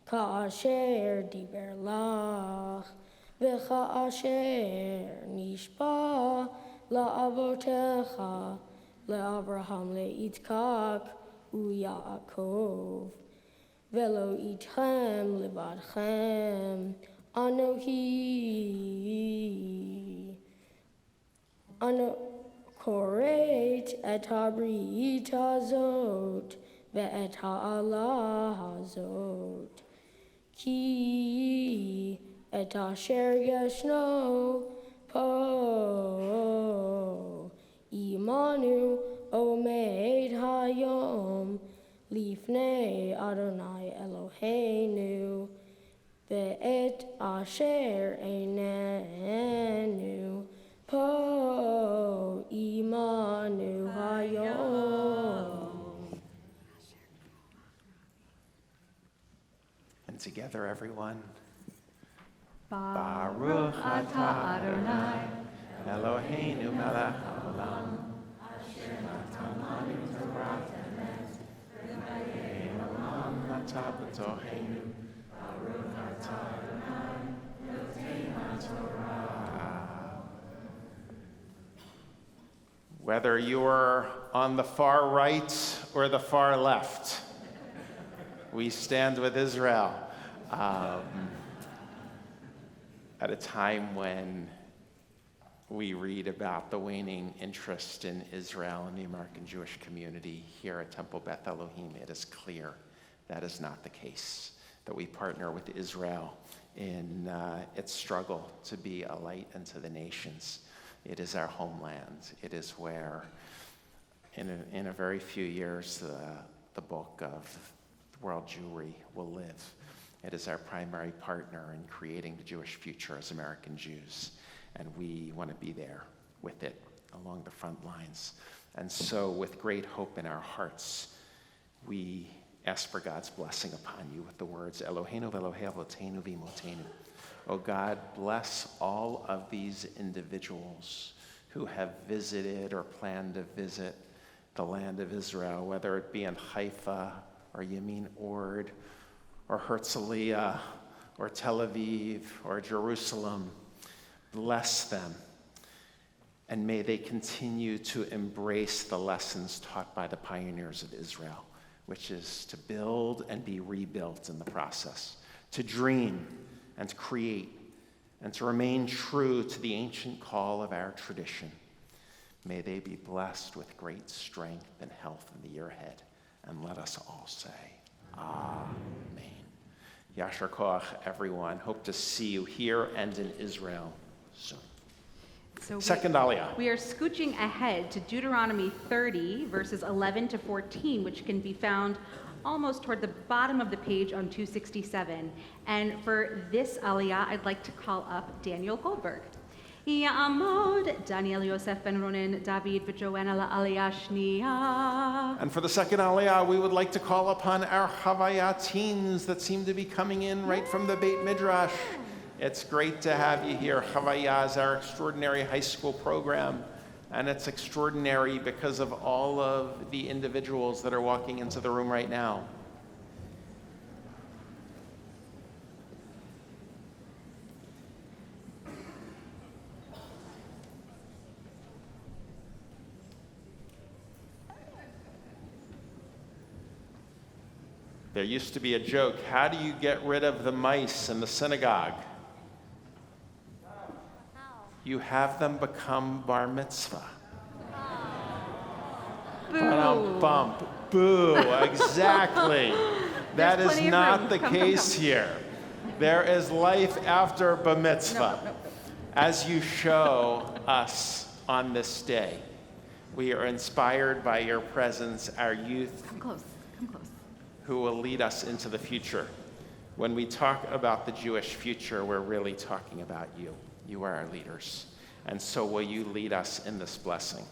ka'asher diber lach v'ka'asher nishpa la'avotecha le'avraham le'itzkak u'Yaakov velo itchem levadchem anochi koret et habrit hazot ve'et ha'alah hazot ki et asher yeshno po imanu omeid hayom lifnei Adonai Eloheinu ve'et asher einenu po imanu hayom.
And together, everyone.
Baruch atah Adonai
Eloheinu melech haolam. Asher natan lanu Torah emet. V'nayeh olam nata b'toheinu. Baruch atah Adonai Noten HaTorah. Whether you are on the far right or the far left, we stand with Israel at a time when we read about the waning interest in Israel and the American Jewish community here at Temple Beth Elohim. It is clear that is not the case, that we partner with Israel in its struggle to be a light unto the nations. It is our homeland. It is where, in a very few years, the book of world Jewry will live. It is our primary partner in creating the Jewish future as American Jews, and we want to be there with it along the front lines. And so, with great hope in our hearts, we ask for God's blessing upon you with the words, Eloheinu v'Elohei avotenu v'imotenu. Oh God, bless all of these individuals who have visited or plan to visit the land of Israel, whether it be in Haifa or Yamin Ord or Herzliya or Tel Aviv or Jerusalem. Bless them, and may they continue to embrace the lessons taught by the pioneers of Israel, which is to build and be rebuilt in the process, to dream and to create, and to remain true to the ancient call of our tradition. May they be blessed with great strength and health in the year ahead. And let us all say, Amen. Yashar Koach, everyone. Hope to see you here and in Israel soon.
So
Second Aliyah.
we are scooching ahead to Deuteronomy 30, verses 11 to 14, which can be found almost toward the bottom of the page on 267. And for this Aliyah, I'd like to call up Daniel Goldberg. Ya'amod Daniel Yosef Ben Ronen David V'Joanna La'aliyah Shniya.
And for the second aliyah, we would like to call upon our Chavaya teens that seem to be coming in right from the Beit Midrash. It's great to have you here. Chavaya is our extraordinary high school program, and it's extraordinary because of all of the individuals that are walking into the room right now. There used to be a joke, how do you get rid of the mice in the synagogue? You have them become bar mitzvah.
Boo.
Bump. Boo, exactly. That is
plenty of
not
room.
the
Come.
case here. There is life after bar mitzvah.
No.
As you show us on this day, we are inspired by your presence, our youth,
Come close.
who will lead us into the future. When we talk about the Jewish future, we're really talking about you. You are our leaders. And so will you lead us in this blessing?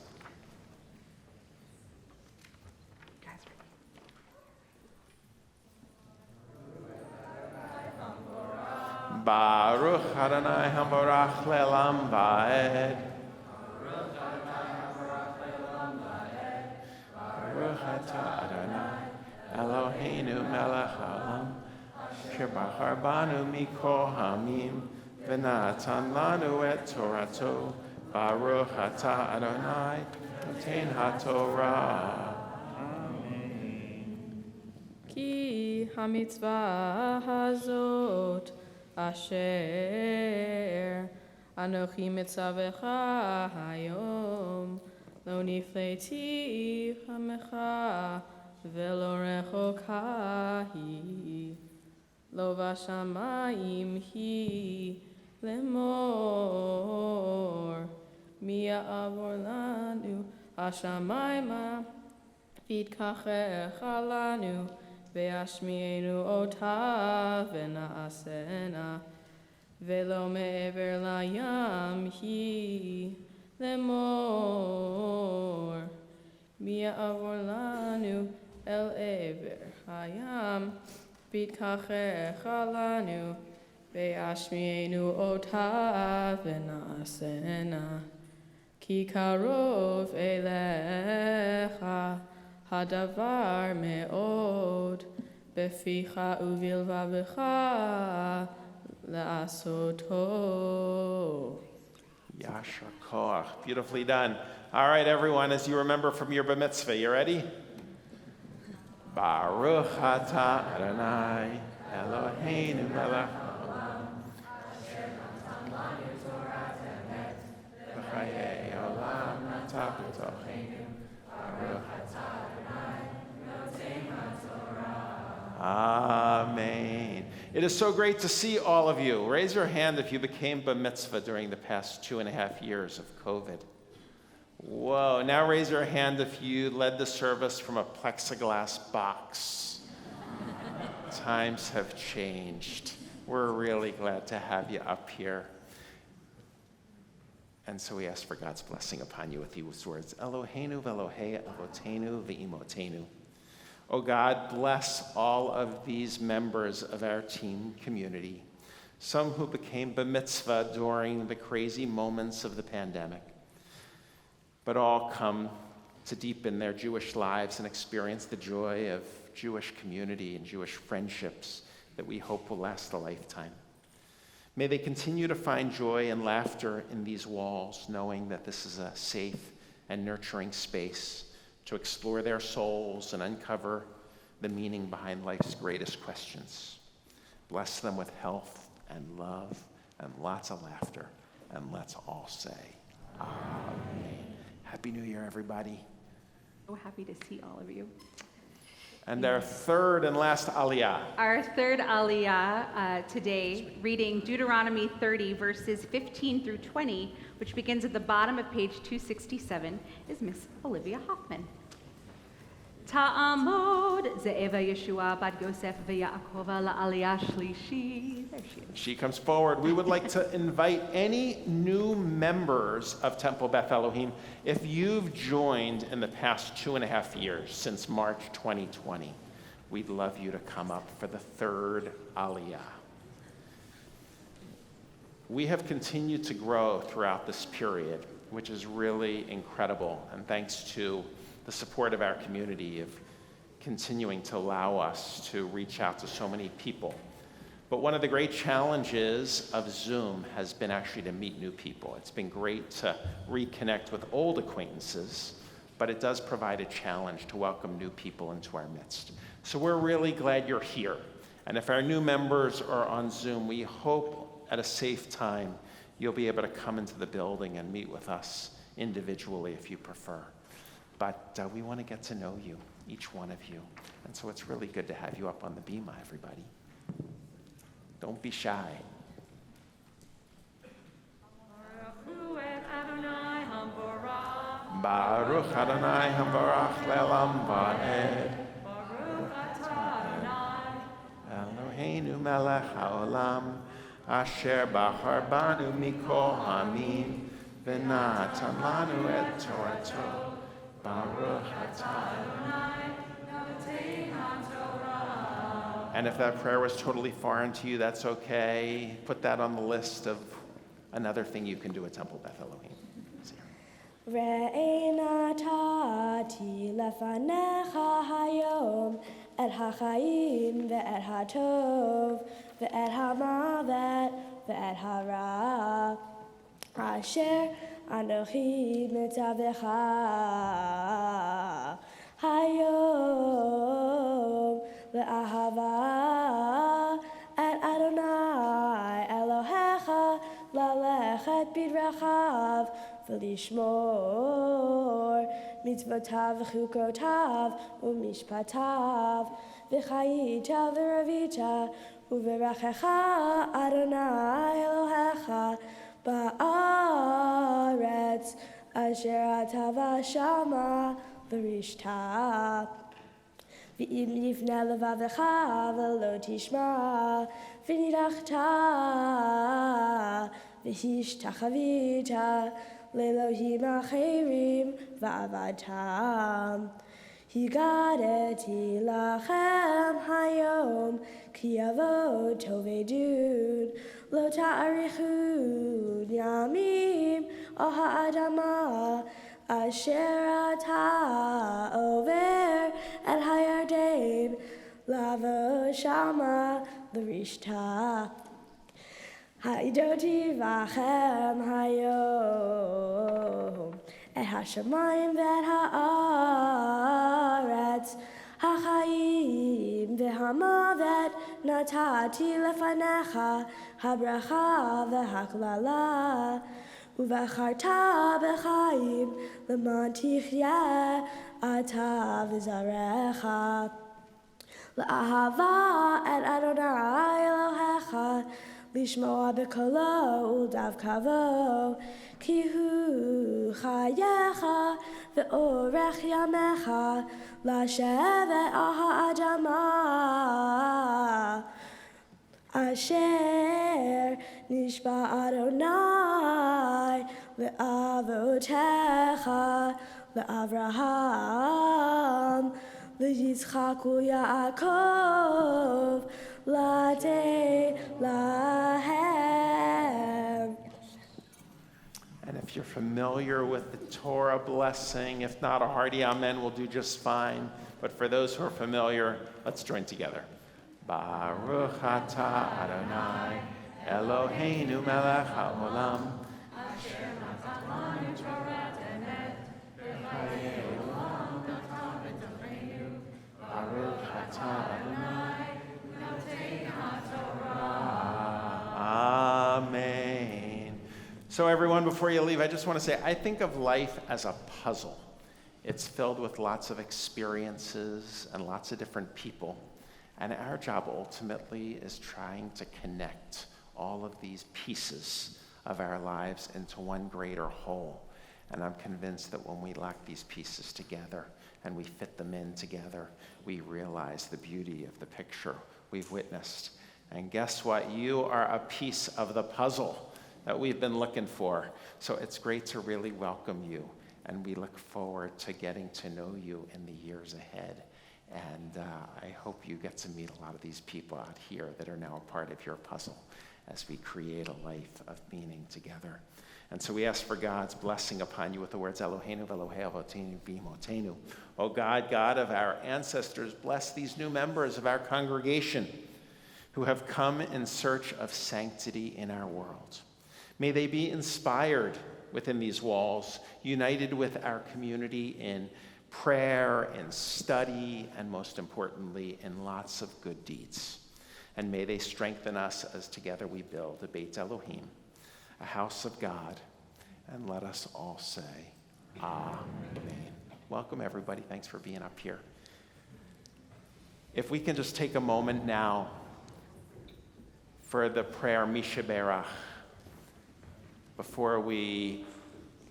Baruch Adonai Hamborach Le'olam Va'ed. Baruch Atah Adonai Eloheinu melech haolam, asher bachar banu mikol hamim, v'natan lanu et torato. Baruch atah Adonai, noten haTorah.
Ki hamitzvah hazot asher anochi mitzavecha hayom lo nifleti chamecha velo rechoka hi lo vashamayim hi lemor mia avor lanu hashamayma vitkachecha lanu ve'ashmienu otav ve'na'asena velo me'ever layam hi lemor mia avor lanu el ever hayam vitkachecha lanu ve'ashmienu otav ve'na'asena ki karov elecha hadavar me'od beficha uvilvavecha la'asoto.
Yashar koach. Beautifully done. All right, everyone, as you remember from your bar mitzvah, you ready? Baruch atah Adonai Eloheinu melech haolam, asher natan lanu Torah emet, v'chayei olam natan b'tocheinu. Baruch atah Adonai noten haTorah. Amen. It is so great to see all of you. Raise your hand if you became bar mitzvah during the past 2.5 years of COVID. Whoa, now raise your hand if you led the service from a plexiglass box. Times have changed. We're really glad to have you up here. And so we ask for God's blessing upon you with these words. Eloheinu v'Elohei avotenu v'imotenu. Oh God, bless all of these members of our teen community, some who became bar mitzvah during the crazy moments of the pandemic, but all come to deepen their Jewish lives and experience the joy of Jewish community and Jewish friendships that we hope will last a lifetime. May they continue to find joy and laughter in these walls, knowing that this is a safe and nurturing space to explore their souls and uncover the meaning behind life's greatest questions. Bless them with health and love and lots of laughter, and let's all say, Amen. Happy New Year, everybody.
So happy to see all of you.
And our third and last aliyah.
Our third aliyah today, reading Deuteronomy 30, verses 15 through 20, which begins at the bottom of page 267, is Miss Olivia Hoffman. Ta'amod Ze'eva Yeshua Bat Yosef Ve'Yaakov La'aliyah Shlishi. There she is.
She comes forward. We would like to invite any new members of Temple Beth Elohim. If you've joined in the past 2.5 years, since March 2020, we'd love you to come up for the third Aliyah. We have continued to grow throughout this period, which is really incredible, and thanks to the support of our community of continuing to allow us to reach out to so many people. But one of the great challenges of Zoom has been actually to meet new people. It's been great to reconnect with old acquaintances, but it does provide a challenge to welcome new people into our midst. So we're really glad you're here. And if our new members are on Zoom, we hope at a safe time you'll be able to come into the building and meet with us individually if you prefer. But we want to get to know you, each one of you. And so it's really good to have you up on the bima, everybody. Don't be shy. Baruch Adonai Hambarach Le'olam Va'ed. Eloheinu melech haolam, asher bachar banu mikol hamim, v'natan lanu et Torato. Baruch atah Adonai. And if that prayer was totally foreign to you, that's okay. Put that on the list of another thing you can do at Temple Beth Elohim.
Re'ena tati lefanecha hayom et hachayim ve'et hatov ve'et hamavet ve'et hara asher anochi mitzavecha hayom ve'ahava et Adonai Elohecha lalechet bidrechav v'lishmor mitzvotav v'chukotav u'mishpatav v'chayita v'ravita u'v'rachecha Adonai Elohecha ba'aretz asher ata v'shama v'rishta v'im yifna levavecha v'lo tishma v'nidachta v'hishtachavita le'elohim acherim va'avatam higadeti lachem hayom ki avot tovedun lo ta'arichun yamim o ha'adama asher ata over et hayarden lavo shama l'rishta Ha'idoti v'achem hayom et hashamayim ve'et ha'aretz ha'chayim v'hamavet natati lefanecha habracha v'haklala uv'acharta b'chayim l'man tichya ata v'zarecha l'ahava et Adonai Elohecha Lishmoa b'kolo u'dav kavo ki hu chayecha ve'orech yamecha lashevet al ha'adama asher nishba Adonai le'avotecha le'avraham le'yitzchak u'Yaakov La'dei lahem.
And if you're familiar with the Torah blessing, if not, a hearty amen will do just fine. But for those who are familiar, let's join together. Baruch atah Adonai Eloheinu melech haolam asher natan lanu Torah emet v'chayei olam natan v'toreinu Baruch atah Adonai Amen. So everyone, before you leave, I just want to say, I think of life as a puzzle. It's filled with lots of experiences and lots of different people. And our job ultimately is trying to connect all of these pieces of our lives into one greater whole. And I'm convinced that when we lock these pieces together and we fit them in together, we realize the beauty of the picture we've witnessed. And guess what? You are a piece of the puzzle that we've been looking for. So it's great to really welcome you, and we look forward to getting to know you in the years ahead. And I hope you get to meet a lot of these people out here that are now a part of your puzzle as we create a life of meaning together. And so we ask for God's blessing upon you with the words, Eloheinu v'Elohei avotenu b'imotenu. O God, God of our ancestors, bless these new members of our congregation who have come in search of sanctity in our world. May they be inspired within these walls, united with our community in prayer, in study, and most importantly, in lots of good deeds. And may they strengthen us as together we build a Beit Elohim, a house of God, and let us all say, Amen. Welcome, everybody. Thanks for being up here. If we can just take a moment now for the prayer Mishaberach, before we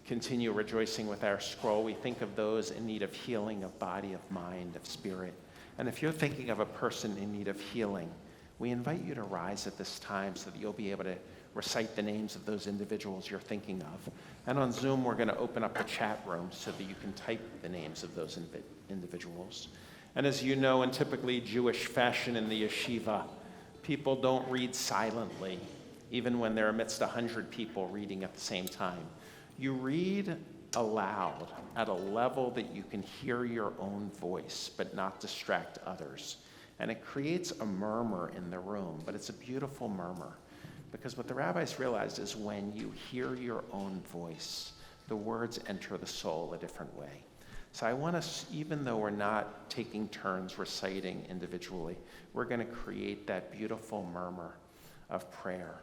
continue rejoicing with our scroll, we think of those in need of healing of body, of mind, of spirit. And if you're thinking of a person in need of healing, we invite you to rise at this time so that you'll be able to recite the names of those individuals you're thinking of. And on Zoom, we're going to open up the chat room so that you can type the names of those individuals. And as you know, in typically Jewish fashion in the yeshiva, people don't read silently, even when they're amidst 100 people reading at the same time. You read aloud at a level that you can hear your own voice, but not distract others. And it creates a murmur in the room, but it's a beautiful murmur. Because what the rabbis realized is when you hear your own voice, the words enter the soul a different way. So I want us, even though we're not taking turns reciting individually, we're going to create that beautiful murmur of prayer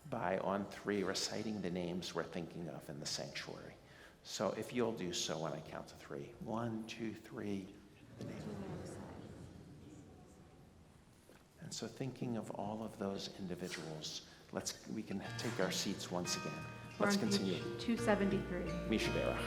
by, on three, reciting the names we're thinking of in the sanctuary. So if you'll do so when I count to three. 1, 2, 3. The name. And so thinking of all of those individuals, we can take our seats once again. Let's continue.
273.
Mishaberach.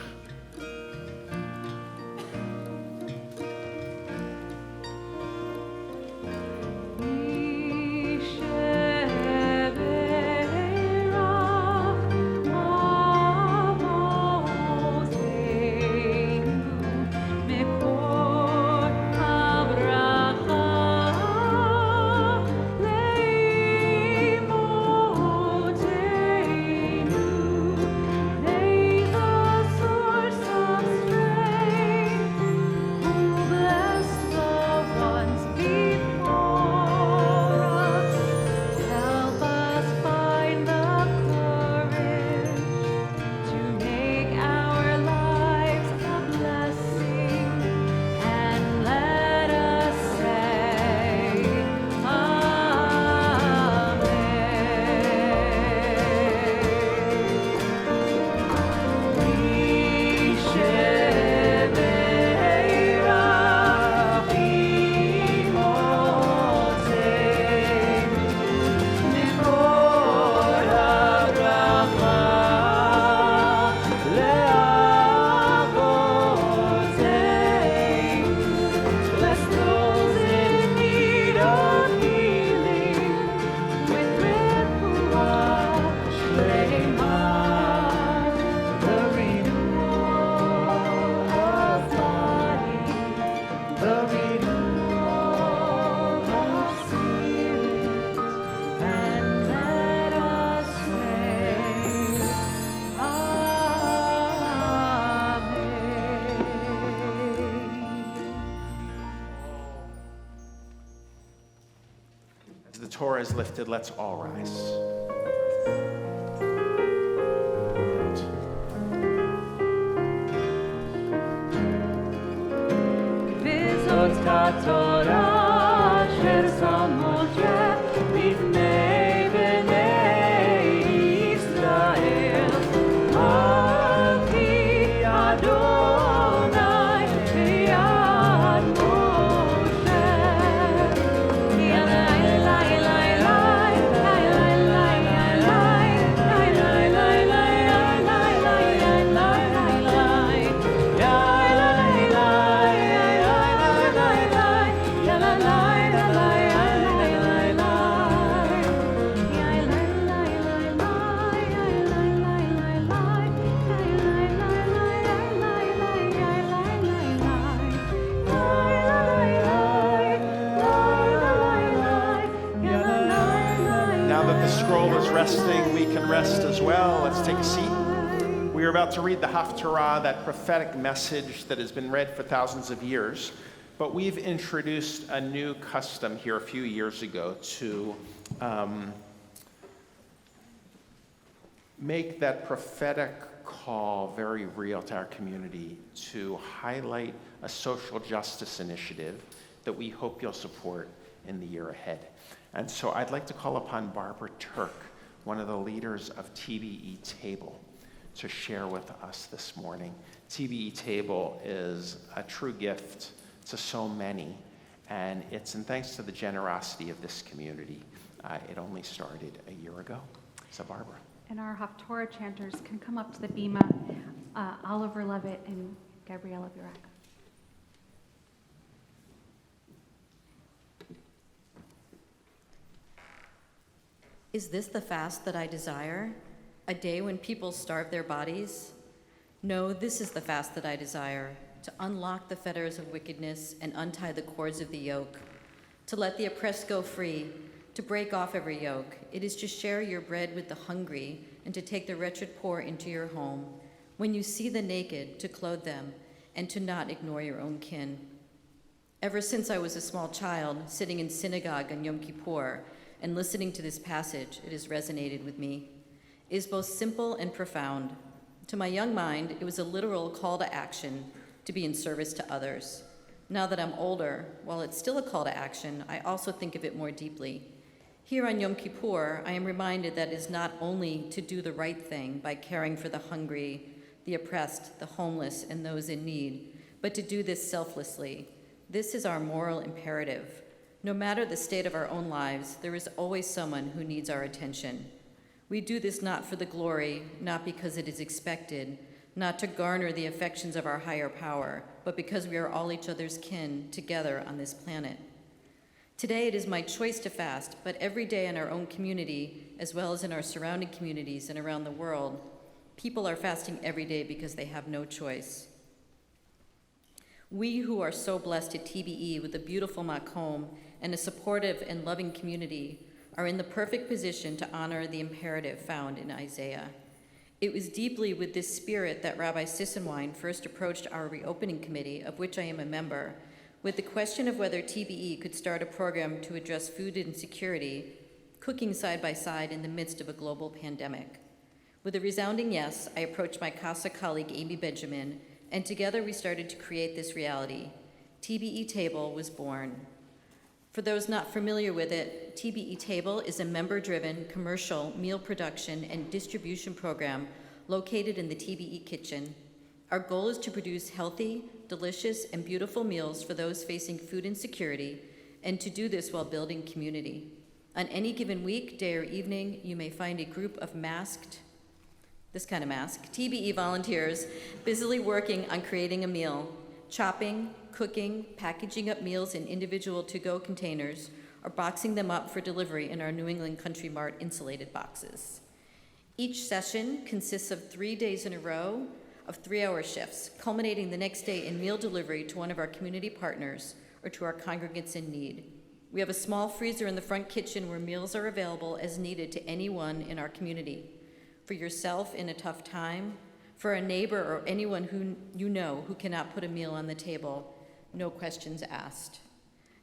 The Torah is lifted, let's all rise. Now that the scroll is resting, we can rest as well. Let's take a seat. We are about to read the Haftarah, that prophetic message that has been read for thousands of years. But we've introduced a new custom here a few years ago to make that prophetic call very real to our community, to highlight a social justice initiative that we hope you'll support in the year ahead. And so I'd like to call upon Barbara Turk, one of the leaders of TBE Table, to share with us this morning. TBE Table is a true gift to so many, and it's in thanks to the generosity of this community. It only started a year ago. So Barbara.
And our Haftarah chanters can come up to the bima, Oliver Levitt and Gabriella Burak.
Is this the fast that I desire? A day when people starve their bodies? No, this is the fast that I desire, to unlock the fetters of wickedness and untie the cords of the yoke, to let the oppressed go free, to break off every yoke. It is to share your bread with the hungry and to take the wretched poor into your home. When you see the naked, to clothe them and to not ignore your own kin. Ever since I was a small child, sitting in synagogue on Yom Kippur and listening to this passage, it has resonated with me. It is both simple and profound. To my young mind, it was a literal call to action to be in service to others. Now that I'm older, while it's still a call to action, I also think of it more deeply. Here on Yom Kippur, I am reminded that it is not only to do the right thing by caring for the hungry, the oppressed, the homeless, and those in need, but to do this selflessly. This is our moral imperative. No matter the state of our own lives, there is always someone who needs our attention. We do this not for the glory, not because it is expected, not to garner the affections of our higher power, but because we are all each other's kin together on this planet. Today it is my choice to fast, but every day in our own community, as well as in our surrounding communities and around the world, people are fasting every day because they have no choice. We who are so blessed at TBE with a beautiful makom and a supportive and loving community are in the perfect position to honor the imperative found in Isaiah. It was deeply with this spirit that Rabbi Sissenwein first approached our reopening committee, of which I am a member, with the question of whether TBE could start a program to address food insecurity, cooking side by side in the midst of a global pandemic. With a resounding yes, I approached my CASA colleague Amy Benjamin, and together we started to create this reality. TBE Table was born. For those not familiar with it, TBE Table is a member-driven commercial meal production and distribution program located in the TBE kitchen. Our goal is to produce healthy, delicious, and beautiful meals for those facing food insecurity, and to do this while building community. On any given week, day or evening, you may find a group of this kind of mask, TBE volunteers busily working on creating a meal, chopping, cooking, packaging up meals in individual to-go containers, or boxing them up for delivery in our New England Country Mart insulated boxes. Each session consists of 3 days in a row of 3-hour shifts, culminating the next day in meal delivery to one of our community partners or to our congregants in need. We have a small freezer in the front kitchen where meals are available as needed to anyone in our community. For yourself in a tough time, for a neighbor or anyone who you know who cannot put a meal on the table, no questions asked.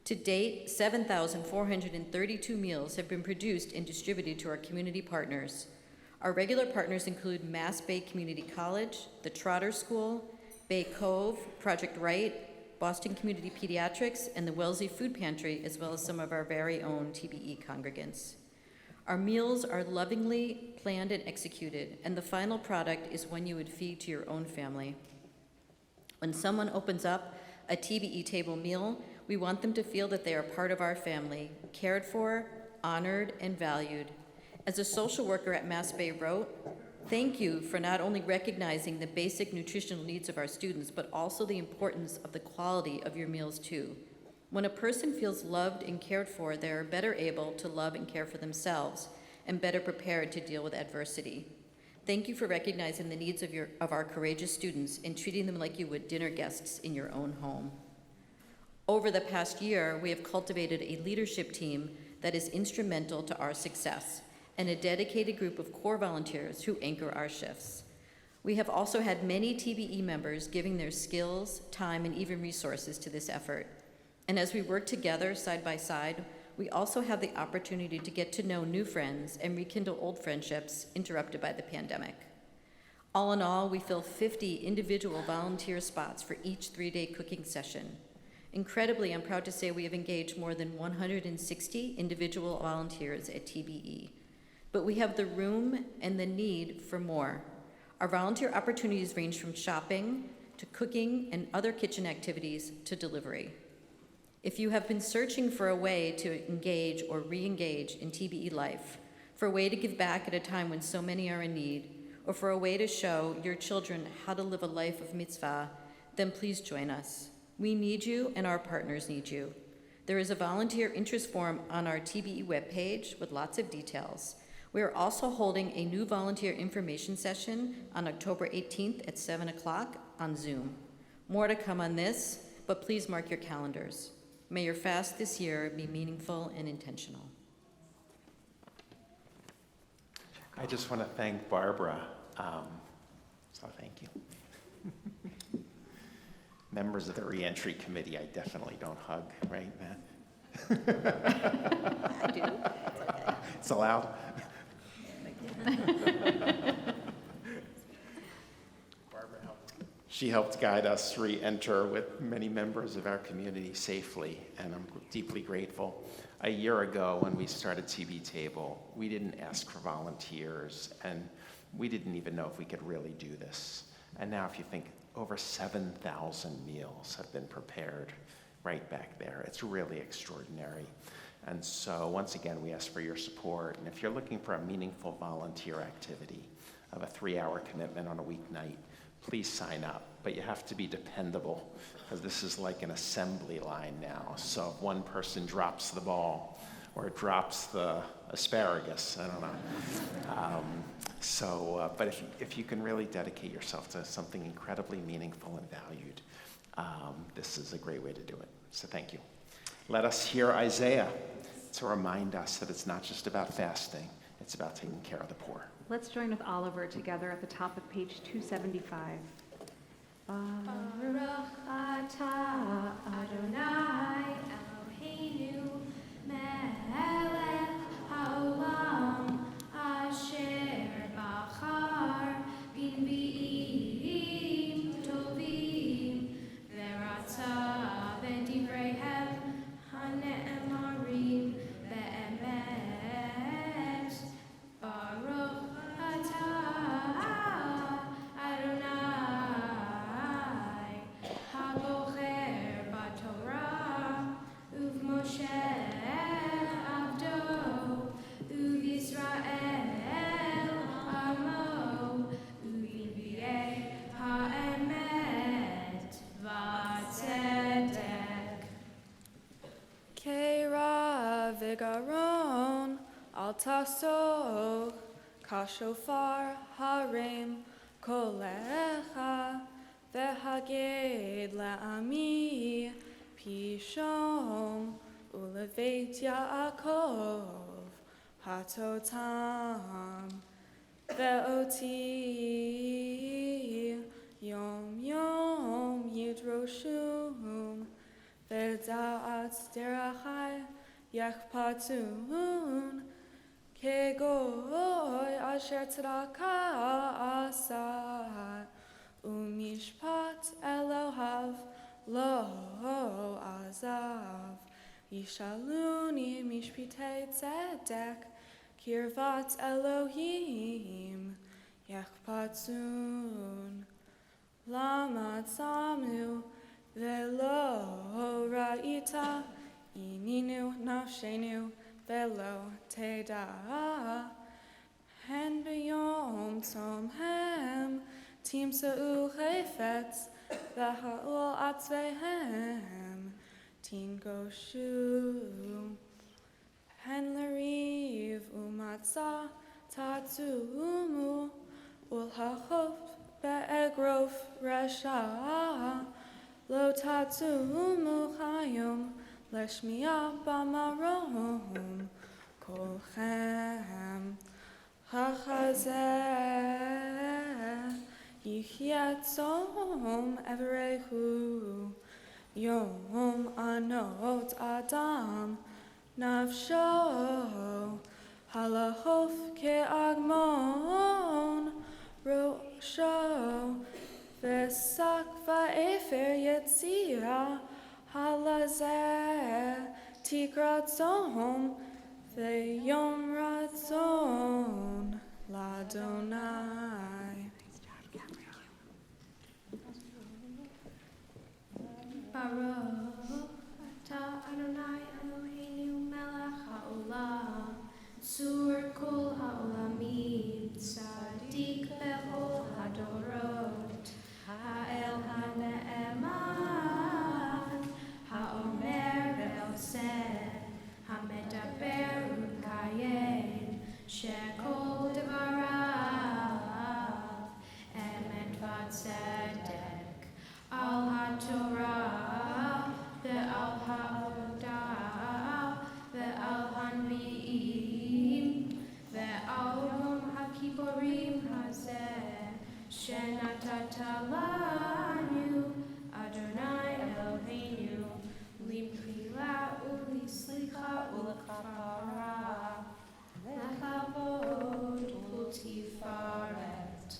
To date, 7,432 meals have been produced and distributed to our community partners. Our regular partners include Mass Bay Community College, the Trotter School, Bay Cove, Project Right, Boston Community Pediatrics, and the Wellesley Food Pantry, as well as some of our very own TBE congregants. Our meals are lovingly planned and executed, and the final product is one you would feed to your own family. When someone opens up a TBE Table meal, we want them to feel that they are part of our family, cared for, honored, and valued. As a social worker at Mass Bay wrote, "Thank you for not only recognizing the basic nutritional needs of our students, but also the importance of the quality of your meals too. When a person feels loved and cared for, they are better able to love and care for themselves and better prepared to deal with adversity. Thank you for recognizing the needs of our courageous students and treating them like you would dinner guests in your own home." Over the past year, we have cultivated a leadership team that is instrumental to our success, and a dedicated group of core volunteers who anchor our shifts. We have also had many TBE members giving their skills, time, and even resources to this effort. And as we work together side by side, we also have the opportunity to get to know new friends and rekindle old friendships interrupted by the pandemic. All in all, we fill 50 individual volunteer spots for each 3-day cooking session. Incredibly, I'm proud to say we have engaged more than 160 individual volunteers at TBE. But we have the room and the need for more. Our volunteer opportunities range from shopping to cooking and other kitchen activities to delivery. If you have been searching for a way to engage or re-engage in TBE life, for a way to give back at a time when so many are in need, or for a way to show your children how to live a life of mitzvah, then please join us. We need you and our partners need you. There is a volunteer interest form on our TBE webpage with lots of details. We are also holding a new volunteer information session on October 18th at 7 o'clock on Zoom. More to come on this, but please mark your calendars. May your fast this year be meaningful and intentional.
I just want to thank Barbara. So thank you. Members of the Reentry Committee, I definitely don't hug, right, Matt?
I do. It's okay.
It's allowed. She helped guide us re-enter with many members of our community safely, and I'm deeply grateful. A year ago, when we started TB Table, we didn't ask for volunteers, and we didn't even know if we could really do this. And now, if you think, over 7,000 meals have been prepared right back there. It's really extraordinary. And so once again, we ask for your support. And if you're looking for a meaningful volunteer activity of a 3-hour commitment on a weeknight, please sign up. But you have to be dependable, because this is like an assembly line now. So if one person drops the ball or drops the asparagus, I don't know. But if you can really dedicate yourself to something incredibly meaningful and valued, this is a great way to do it. So thank you. Let us hear Isaiah to remind us that it's not just about fasting, it's about taking care of the poor.
Let's join with Oliver together at the top of page 275.
Baruch atah Adonai Eloheinu melech haolam asher bachar b'nvi'im tovim v'ratzah b'divreihem hane'emarim be'emet. Baruch atah Adonai habocher b'Torah uv'Moshe avdo uv'Yisrael amo uv'Nvi'ei ha'emet v'tzedek.
Kera v'garon al tasoch kashofar harem kolecha v'haged la'ami pishom ulevet Yaakov hatotam ve'oti yom yom yidroshum ve'da'at derachai yakpatun kegoy asher tzedaka asat umishpat Elohav lo azav yishaluni mishpitei tzedek kirvat Elohim yakpatun lama tzamu velo ra'ita ininu nafshenu velo teda hen b'yom tzomhem timsa'u chayfetz v'ha'ul atzvehem tingoshu hen l'riv umatzah tatzumu ulhachot be'egrof resha lo tatzumu chayom Leshmiya b'marom kolchem hachazeh yichya tzom evrehu yom anot adam nafsho halahof ke'agmon rosho v'sak va'efer yetzira halazeh tikra tzom ve'yom ratzon l'Adonai.
Baruch atah Adonai Eloheinu melech haolam, tzur kol haolamim, tzadik bechol hadorot, ha'el ha'ne'eman, ha'omer ve'oseh, ha'medaber u'kayem, shekol devarav, emet v'tzedek, al ha'torah, ve'al ha'odah, ve'al hanvi'im, ve'al yom ha'kippurim hazeh, shenatata lanu, Adonai Eloheinu, limchila u'lislicha u'lekapara, lechavod u'tifaret,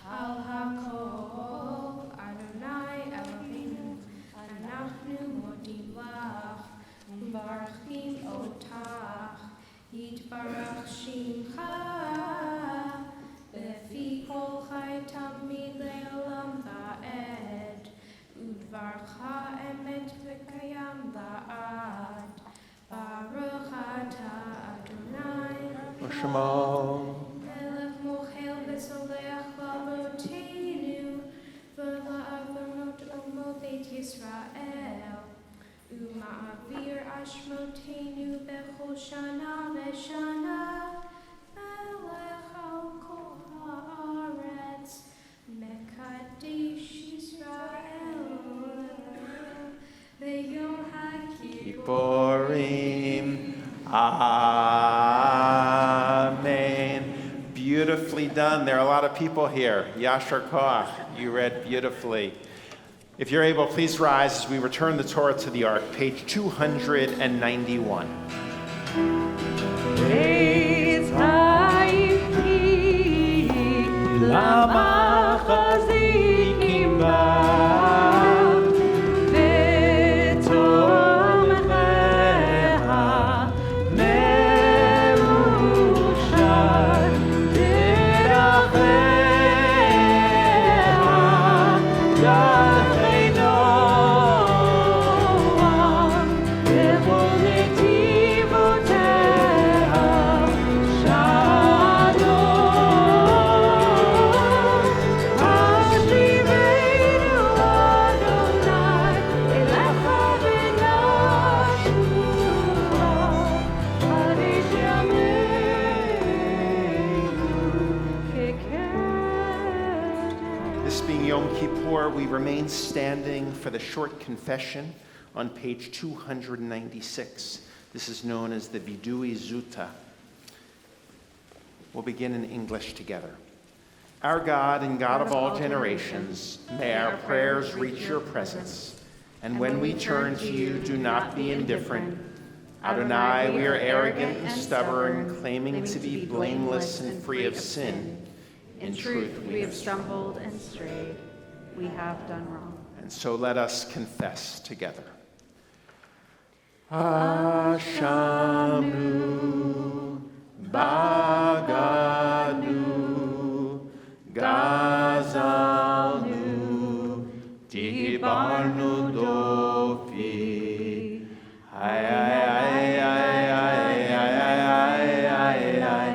al hakol, Adonai Eloheinu, anachnu modim lach, u'mbarachim otach, yitbarach shimcha, befi kol chai tamid le'olam va'ed, udvarcha emet v'kayam la'ad, baruch atah Adonai,
Shema.
melech mochel v'soleach la'avoteinu, v'la'avonot omo beit Yisrael, u'ma'avir ashmoteinu bechol shana v'shana, melech al kol haaretz, mekadesh Yisrael, ve'yom
Kippurim. Amen. Beautifully done. There are a lot of people here. Yashar Koach, you read beautifully. If you're able, please rise as we return the Torah to the Ark, page 291.
Praise Ha'iki, Lama Chazikim Ba, V'tomchecha Merushan, Derachecha Darchei Noah, V'chol Netivotecha Shalom. Hashivenu Adonai Elecha v'nashua, Harish Yameinu Keked.
This being Yom Kippur, we remain standing for the short confession on page 296. This is known as the Vidui Zuta. We'll begin in English together. Our God and God of all generations, may our prayers reach your presence. And when we turn to you, do not be indifferent. Adonai, we are arrogant and stubborn, claiming to be blameless and free of sin.
In truth, we have stumbled and strayed. We have done wrong.
And so let us confess together. Ashamnu, Baganu, Gazalnu, Dibarnu Dofi, Ay, ay, ay, ay, ay, ay, ay, ay, ay,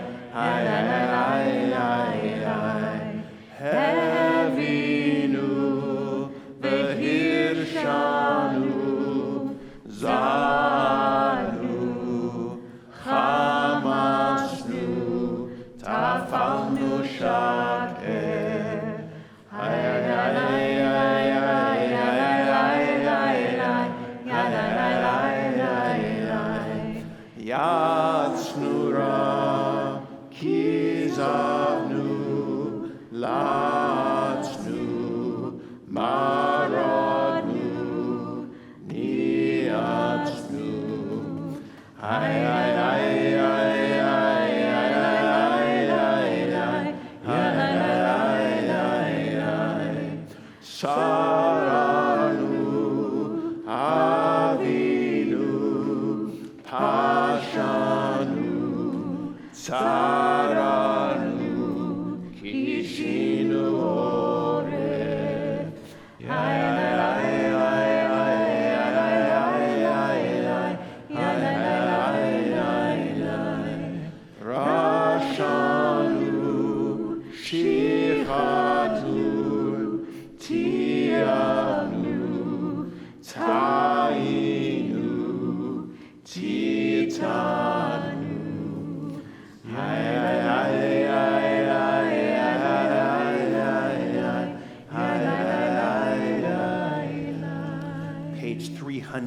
Hevinu, Vehirshanu, Zanu, Hamasnu, Tafalnu Shaker, Ay, ay, ay, ay, ay, ay, ay, ay, ay, ay, ay, ay, ay,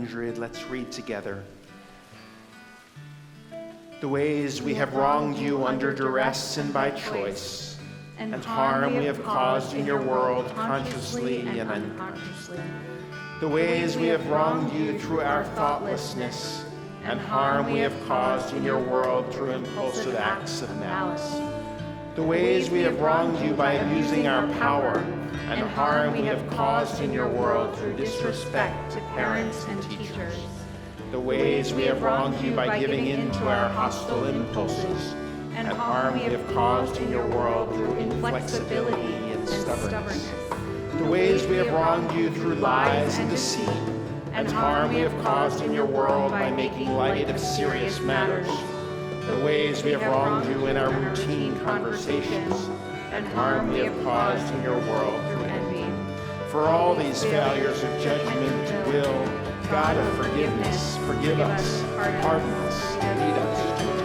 100. Let's read together. The ways we have wronged you under duress and by choice, and harm we have caused in your world consciously and unconsciously. The ways we have wronged you through our thoughtlessness, and harm we have caused in your world through impulsive acts of malice. The ways we have wronged you by abusing our power, and harm we have caused in your world through disrespect to parents and teachers. The ways we have wronged you by giving in to our hostile impulses, and harm we have caused in your world through inflexibility and stubbornness. The ways we have wronged you through lies and deceit, and harm we have caused in your world by making light of serious matters. The ways we have wronged you in our routine conversations, and harm we have caused in your world through envy. For all these failures of judgment, will, God of forgiveness, forgive us, pardon us, and lead us to atonement.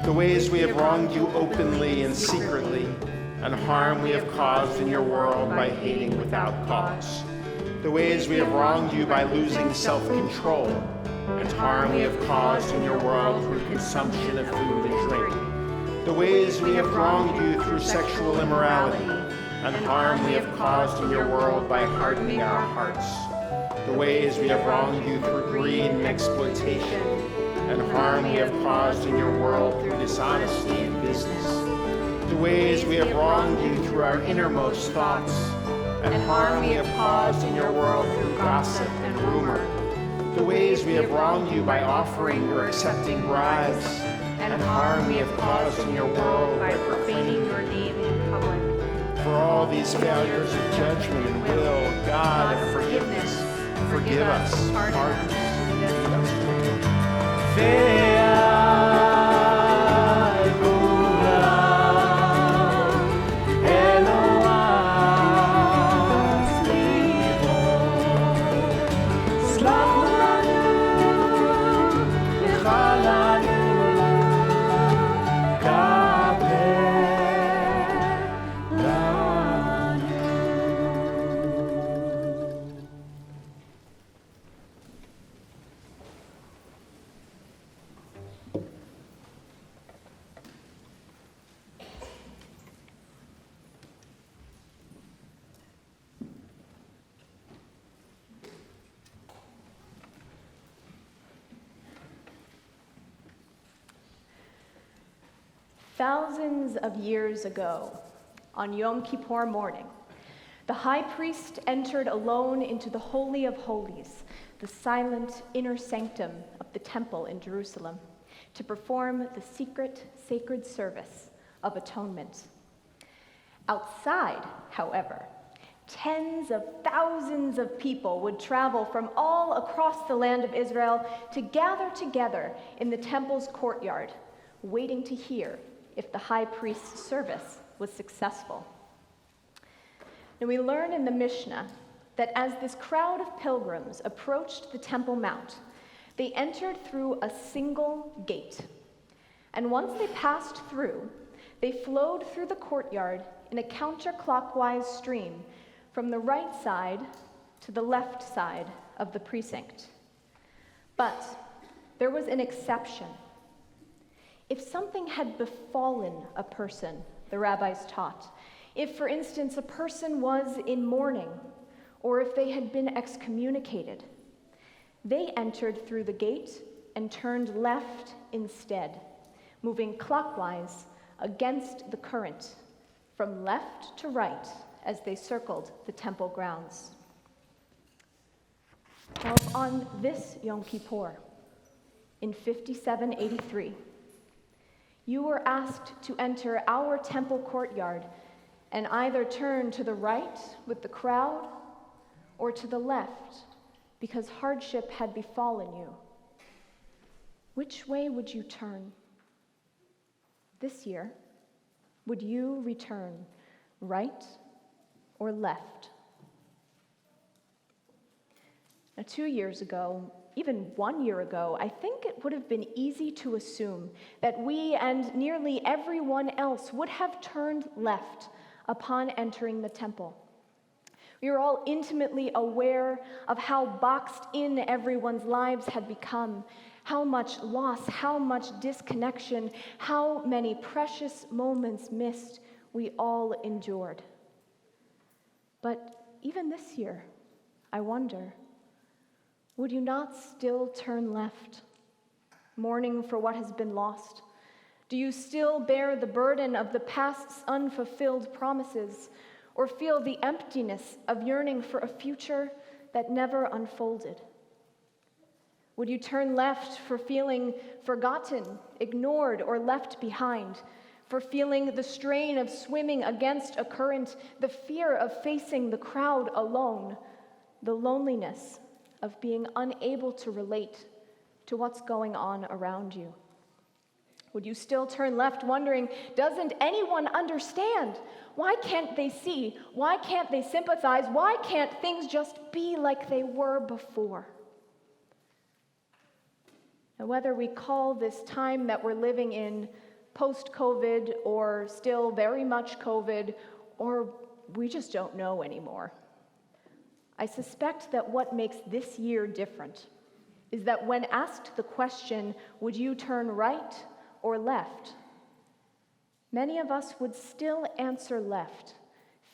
The ways we have wronged you openly and secretly, and harm we have caused in your world by hating without cause. The ways we have wronged you by losing self-control, and harm we have caused in your world through consumption of food and drink. The ways we have wronged you through sexual immorality, and harm we have caused in your world by hardening our hearts. The ways we have wronged you through greed and exploitation, and harm we have caused in your world through dishonesty in business. The ways we have wronged you through our innermost thoughts, and harm we have caused in your world through gossip and rumor. The ways we have wronged you by offering or accepting bribes, and harm we have caused in your world by profaning your name in public. For all these failures of judgment and will, God of forgiveness, forgive us, pardon us, and lead us to atonement.
Thousands of years ago, on Yom Kippur morning, the high priest entered alone into the Holy of Holies, the silent inner sanctum of the temple in Jerusalem, to perform the secret sacred service of atonement. Outside, however, tens of thousands of people would travel from all across the land of Israel to gather together in the temple's courtyard, waiting to hear if the high priest's service was successful. Now we learn in the Mishnah that as this crowd of pilgrims approached the Temple Mount, they entered through a single gate. And once they passed through, they flowed through the courtyard in a counterclockwise stream from the right side to the left side of the precinct. But there was an exception. If something had befallen a person, the rabbis taught, if, for instance, a person was in mourning, or if they had been excommunicated, they entered through the gate and turned left instead, moving clockwise against the current, from left to right as they circled the temple grounds. Now, on this Yom Kippur, in 5783, you were asked to enter our temple courtyard and either turn to the right with the crowd or to the left because hardship had befallen you. Which way would you turn? this year, would you return right or left? Now, 2 years ago, even 1 year ago, I think it would have been easy to assume that we and nearly everyone else would have turned left upon entering the temple. We were all intimately aware of how boxed in everyone's lives had become, how much loss, how much disconnection, how many precious moments missed we all endured. But even this year, I wonder, would you not still turn left, mourning for what has been lost? Do you still bear the burden of the past's unfulfilled promises, or feel the emptiness of yearning for a future that never unfolded? Would you turn left for feeling forgotten, ignored, or left behind, for feeling the strain of swimming against a current, the fear of facing the crowd alone, the loneliness of being unable to relate to what's going on around you? Would you still turn left wondering, doesn't anyone understand? Why can't they see? Why can't they sympathize? Why can't things just be like they were before? Now, whether we call this time that we're living in post-COVID or still very much COVID, or we just don't know anymore, I suspect that what makes this year different is that when asked the question, would you turn right or left, many of us would still answer left,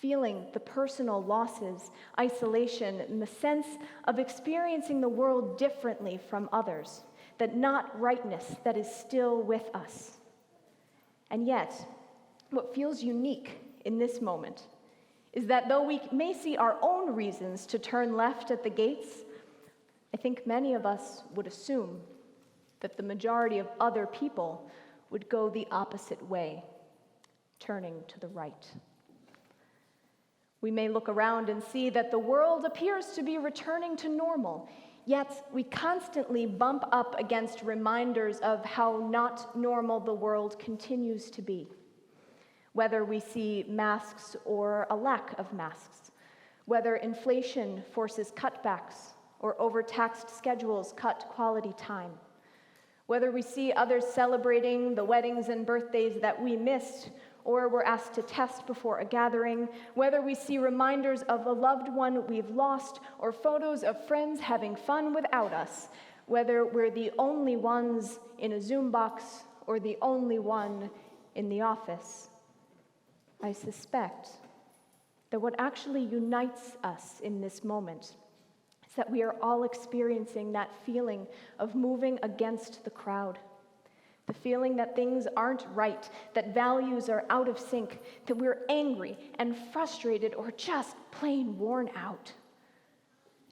feeling the personal losses, isolation, and the sense of experiencing the world differently from others, that not rightness that is still with us. And yet, what feels unique in this moment is that though we may see our own reasons to turn left at the gates, I think many of us would assume that the majority of other people would go the opposite way, turning to the right. We may look around and see that the world appears to be returning to normal, yet we constantly bump up against reminders of how not normal the world continues to be. Whether we see masks or a lack of masks, whether inflation forces cutbacks or overtaxed schedules cut quality time, whether we see others celebrating the weddings and birthdays that we missed or were asked to test before a gathering, whether we see reminders of a loved one we've lost or photos of friends having fun without us, whether we're the only ones in a Zoom box or the only one in the office, I suspect that what actually unites us in this moment is that we are all experiencing that feeling of moving against the crowd, the feeling that things aren't right, that values are out of sync, that we're angry and frustrated or just plain worn out,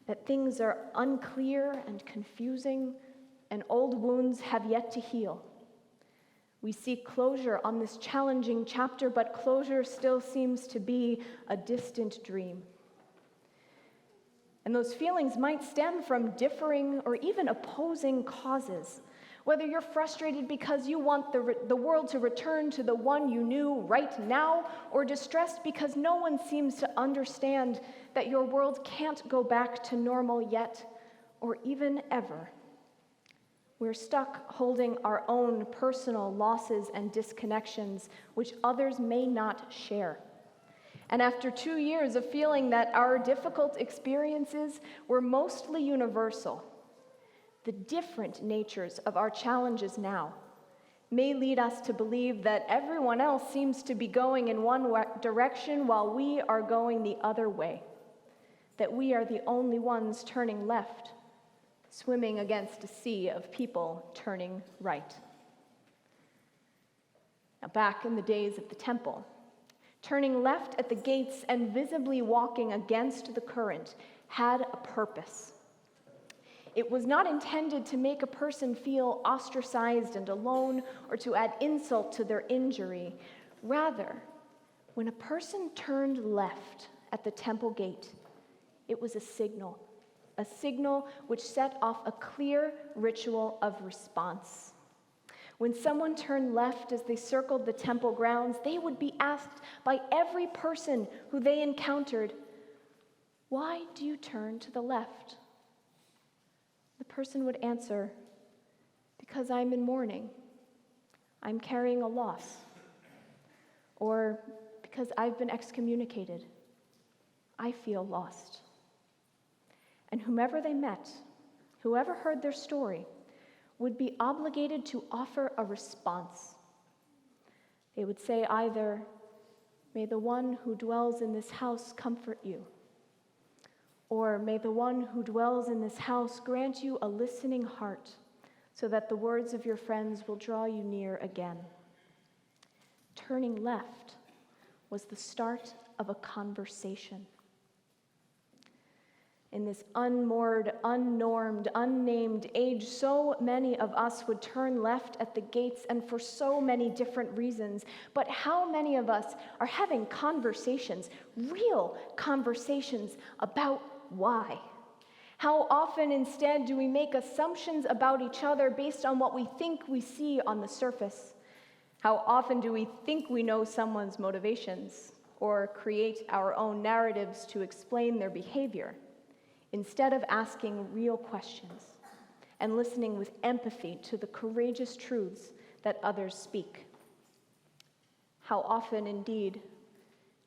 that things are unclear and confusing and old wounds have yet to heal. We seek closure on this challenging chapter, but closure still seems to be a distant dream. And those feelings might stem from differing or even opposing causes. Whether you're frustrated because you want the world to return to the one you knew right now, or distressed because no one seems to understand that your world can't go back to normal yet, or even ever. We're stuck holding our own personal losses and disconnections, which others may not share. And after 2 years of feeling that our difficult experiences were mostly universal, the different natures of our challenges now may lead us to believe that everyone else seems to be going in one direction while we are going the other way, that we are the only ones turning left, swimming against a sea of people turning right. Now, back in the days of the temple, turning left at the gates and visibly walking against the current had a purpose. It was not intended to make a person feel ostracized and alone or to add insult to their injury. Rather, when a person turned left at the temple gate, it was a signal which set off a clear ritual of response. When someone turned left as they circled the temple grounds, they would be asked by every person who they encountered, "Why do you turn to the left?" The person would answer, "Because I'm in mourning. I'm carrying a loss." Or, "Because I've been excommunicated. I feel lost." And whomever they met, whoever heard their story, would be obligated to offer a response. They would say either, "May the one who dwells in this house comfort you," or "May the one who dwells in this house grant you a listening heart, so that the words of your friends will draw you near again." Turning left was the start of a conversation. In this unmoored, unnormed, unnamed age, so many of us would turn left at the gates, and for so many different reasons. But how many of us are having conversations, real conversations, about why? How often instead do we make assumptions about each other based on what we think we see on the surface? How often do we think we know someone's motivations or create our own narratives to explain their behavior, instead of asking real questions and listening with empathy to the courageous truths that others speak? How often, indeed,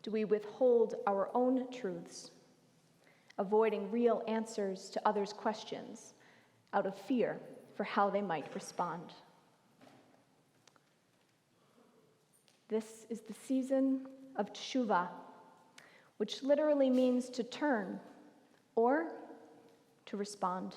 do we withhold our own truths, avoiding real answers to others' questions out of fear for how they might respond? This is the season of teshuvah, which literally means to turn or to respond.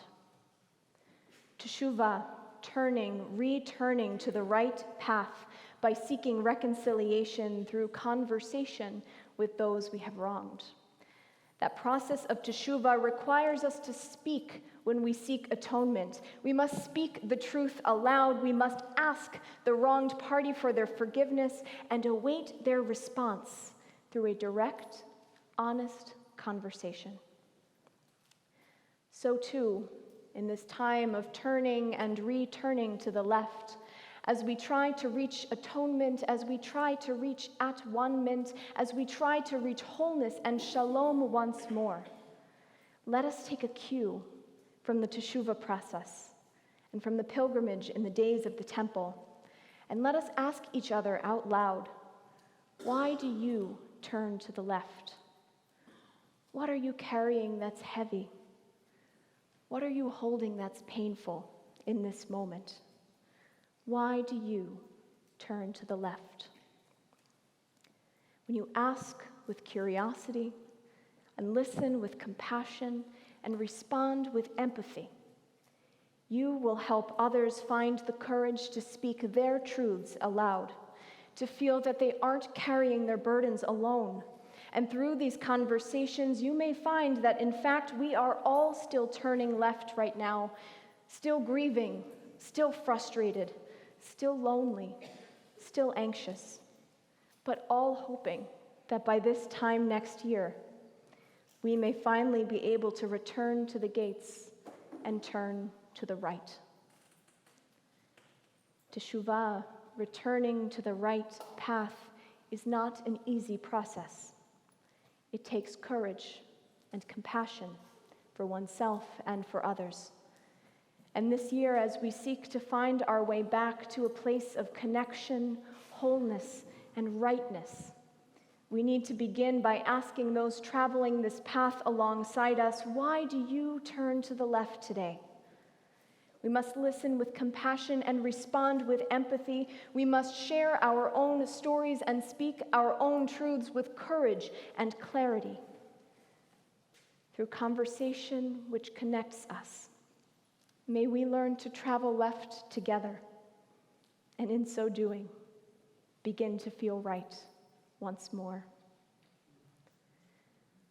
Teshuvah, turning, returning to the right path by seeking reconciliation through conversation with those we have wronged. That process of teshuvah requires us to speak when we seek atonement. We must speak the truth aloud. We must ask the wronged party for their forgiveness and await their response through a direct, honest conversation. So too, in this time of turning and returning to the left, as we try to reach atonement, as we try to reach at-one-ment, as we try to reach wholeness and shalom once more, let us take a cue from the teshuvah process and from the pilgrimage in the days of the temple, and let us ask each other out loud, why do you turn to the left? What are you carrying that's heavy? What are you holding that's painful in this moment? Why do you turn to the left? When you ask with curiosity and listen with compassion and respond with empathy, you will help others find the courage to speak their truths aloud, to feel that they aren't carrying their burdens alone. And through these conversations, you may find that, in fact, we are all still turning left right now, still grieving, still frustrated, still lonely, still anxious, but all hoping that by this time next year, we may finally be able to return to the gates and turn to the right. Teshuvah, returning to the right path, is not an easy process. It takes courage and compassion for oneself and for others. And this year, as we seek to find our way back to a place of connection, wholeness, and rightness, we need to begin by asking those traveling this path alongside us, why do you turn to the left today? We must listen with compassion and respond with empathy. We must share our own stories and speak our own truths with courage and clarity. Through conversation which connects us, may we learn to travel left together, and in so doing, begin to feel right once more.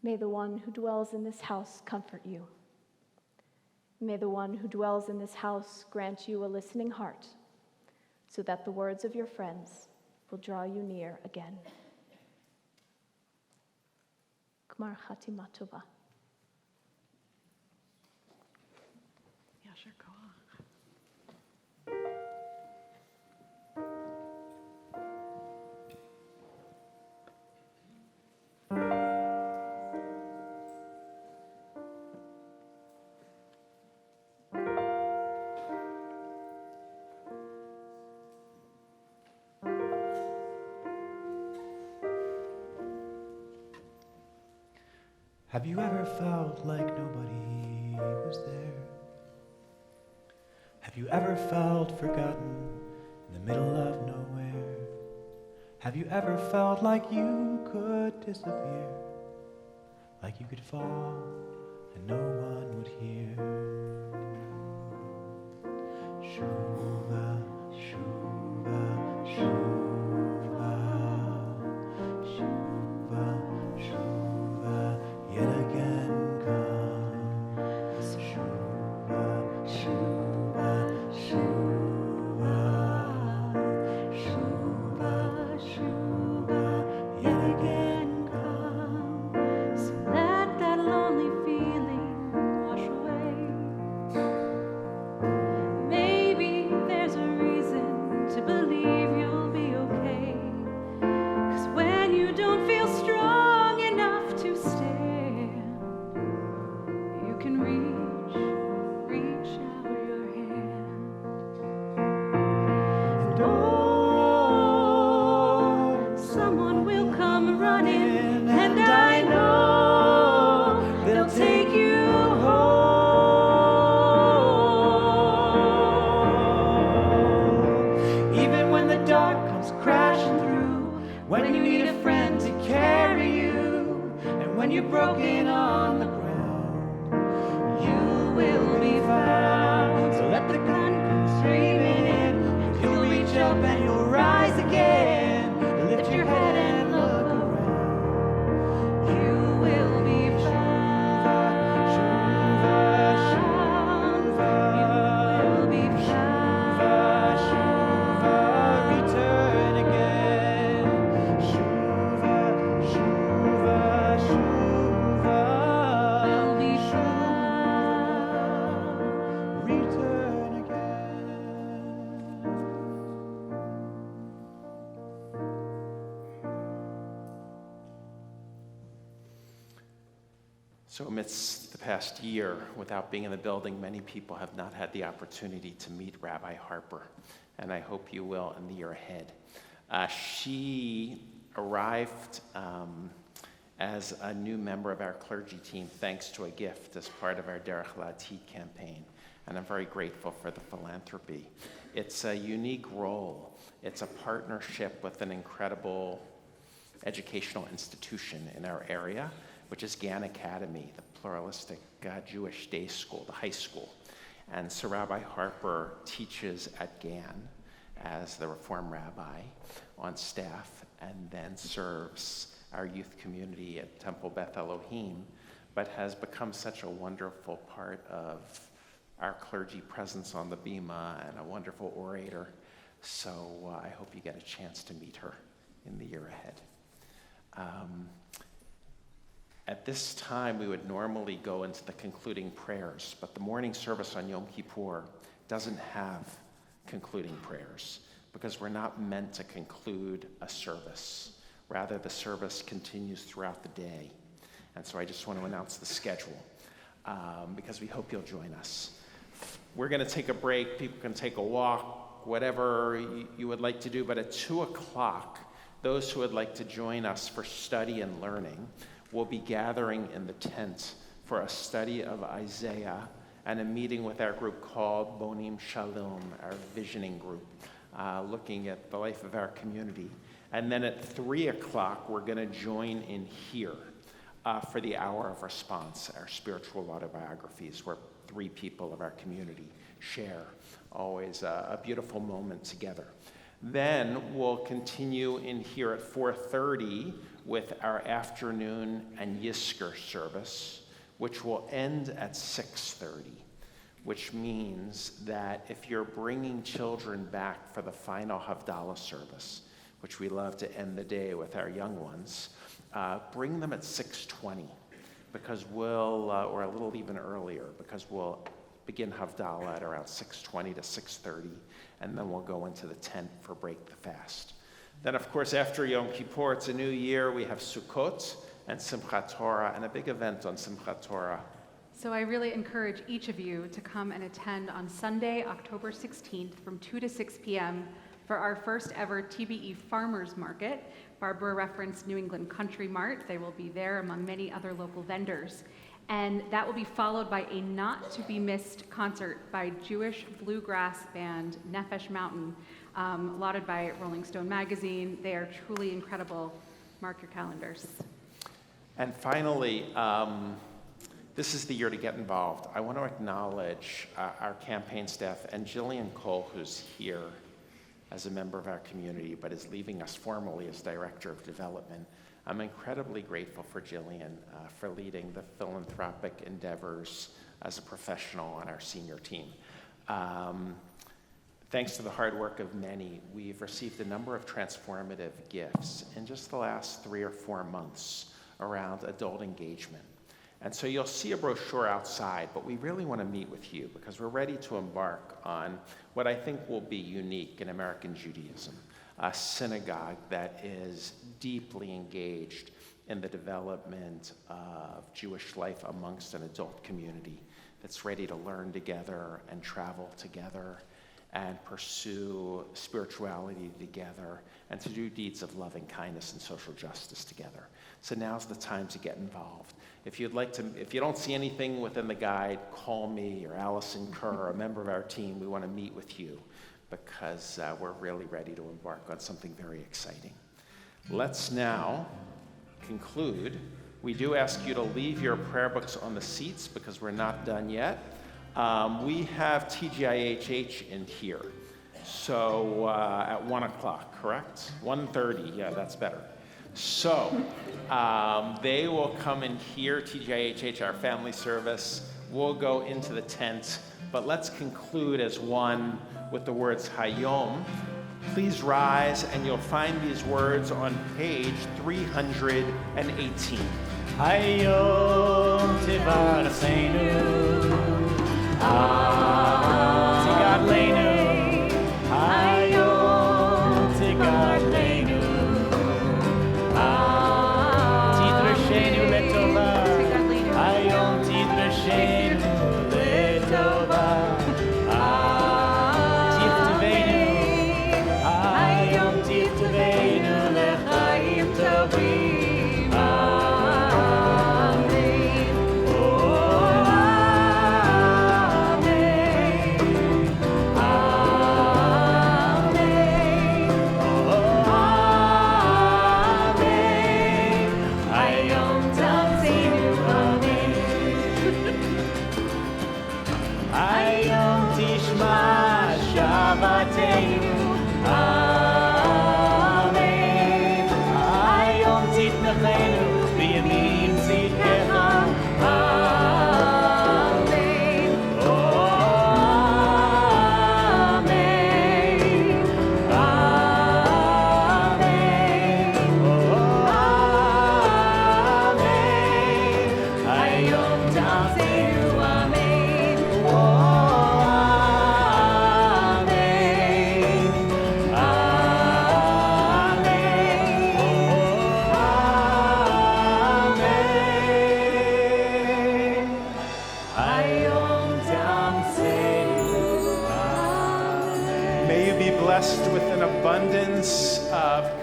May the one who dwells in this house comfort you. May the one who dwells in this house grant you a listening heart, so that the words of your friends will draw you near again. Gmar Chatima Tova.
Yasher Koach.
Have you ever felt like nobody was there? Have you ever felt forgotten in the middle of nowhere? Have you ever felt like you could disappear? Like you could fall and no one would hear? Shuva, shuva, shuva, shuva, shuva, yet again come. Shuva, shuva, shuva, shuva, shuva, yet again come.
So let that lonely feeling wash away. Maybe there's a reason to believe you'll be okay. 'Cause when you don't feel strong enough to stand, you can reach out your hand.
And
Someone will come running, and I know they'll take you home.
even when the dark comes crashing through, when you need a friend to carry you, and when you're broken on the ground, you will be found. So let the gun come streaming in, you'll reach up and you'll rise again. Lift your head and look around. You will be found. Shuva, shuva, you will be found. Shuva, return again. Shuva, shuva, shuva,
Will be
found. Return again.
So amidst the past year, without being in the building, many people have not had the opportunity to meet Rabbi Harper, and I hope you will in the year ahead. She arrived as a new member of our clergy team thanks to a gift as part of our Derech L'Atid campaign, and I'm very grateful for the philanthropy. It's a unique role. It's a partnership with an incredible educational institution in our area, which is Gann Academy, the pluralistic Jewish day school, the high school. And so Rabbi Harper teaches at Gann as the Reform Rabbi on staff, and then serves our youth community at Temple Beth Elohim, but has become such a wonderful part of our clergy presence on the Bima and a wonderful orator. So I hope you get a chance to meet her in the year ahead. At this time, we would normally go into the concluding prayers, but the morning service on Yom Kippur doesn't have concluding prayers because we're not meant to conclude a service. Rather, the service continues throughout the day. And so I just want to announce the schedule because we hope you'll join us. We're going to take a break. People can take a walk, whatever you would like to do. But at 2 o'clock, those who would like to join us for study and learning will be gathering in the tent for a study of Isaiah and a meeting with our group called Bonim Shalom, our visioning group, looking at the life of our community. And then at 3 o'clock, we're going to join in here for the hour of response, our spiritual autobiographies, where 3 people of our community share. Always a beautiful moment together. Then we'll continue in here at 4:30 with our afternoon and Yisker service, which will end at 6:30, which means that if you're bringing children back for the final Havdalah service, which we love to end the day with our young ones, bring them at 6:20, because or a little even earlier, because we'll begin Havdalah at around 6:20 to 6:30, and then we'll go into the tent for Break the Fast. Then, of course, after Yom Kippur, it's a new year. We have Sukkot and Simchat Torah, and a big event on Simchat Torah.
So I really encourage each of you to come and attend on Sunday, October 16th from 2 to 6 p.m. for our first ever TBE Farmers Market. Barbara referenced New England Country Mart. They will be there among many other local vendors. And that will be followed by a not-to-be-missed concert by Jewish bluegrass band Nefesh Mountain, lauded by Rolling Stone magazine. They are truly incredible. Mark your calendars.
And finally, this is the year to get involved. I want to acknowledge our campaign staff and Jillian Cole, who's here as a member of our community, but is leaving us formally as Director of Development. I'm incredibly grateful for Jillian for leading the philanthropic endeavors as a professional on our senior team. Thanks to the hard work of many, we've received a number of transformative gifts in just the last 3 or 4 months around adult engagement. And so you'll see a brochure outside, but we really want to meet with you because we're ready to embark on what I think will be unique in American Judaism, a synagogue that is deeply engaged in the development of Jewish life amongst an adult community that's ready to learn together and travel together and pursue spirituality together and to do deeds of loving kindness and social justice together. So now's the time to get involved. If you don't see anything within the guide, call me or Allison Kerr, or a member of our team. We want to meet with you because we're really ready to embark on something very exciting. Let's now conclude. We do ask you to leave your prayer books on the seats because we're not done yet. We have TGIHH in here. So at 1 o'clock, correct? 1:30, yeah, that's better. So they will come in here, TGIHH, our family service. We'll go into the tent, but let's conclude as one with the words Hayom. Please rise, and you'll find these words on page 318.
Hayom tivarasenu, tigar leinu, Hayom tigar leinu, tidrashenu letova, Hayom tidrashenu letova, tiftavenu, Hayom tiftavenu lechaim tovim.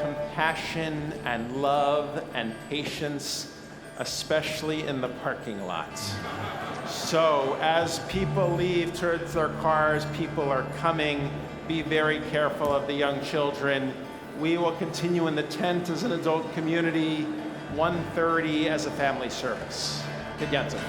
Compassion and love and patience, especially in the parking lot. So as people leave towards their cars, people are coming. Be very careful of the young children. We will continue in the tent as an adult community, 1:30 as a family service. Good Yom Tov.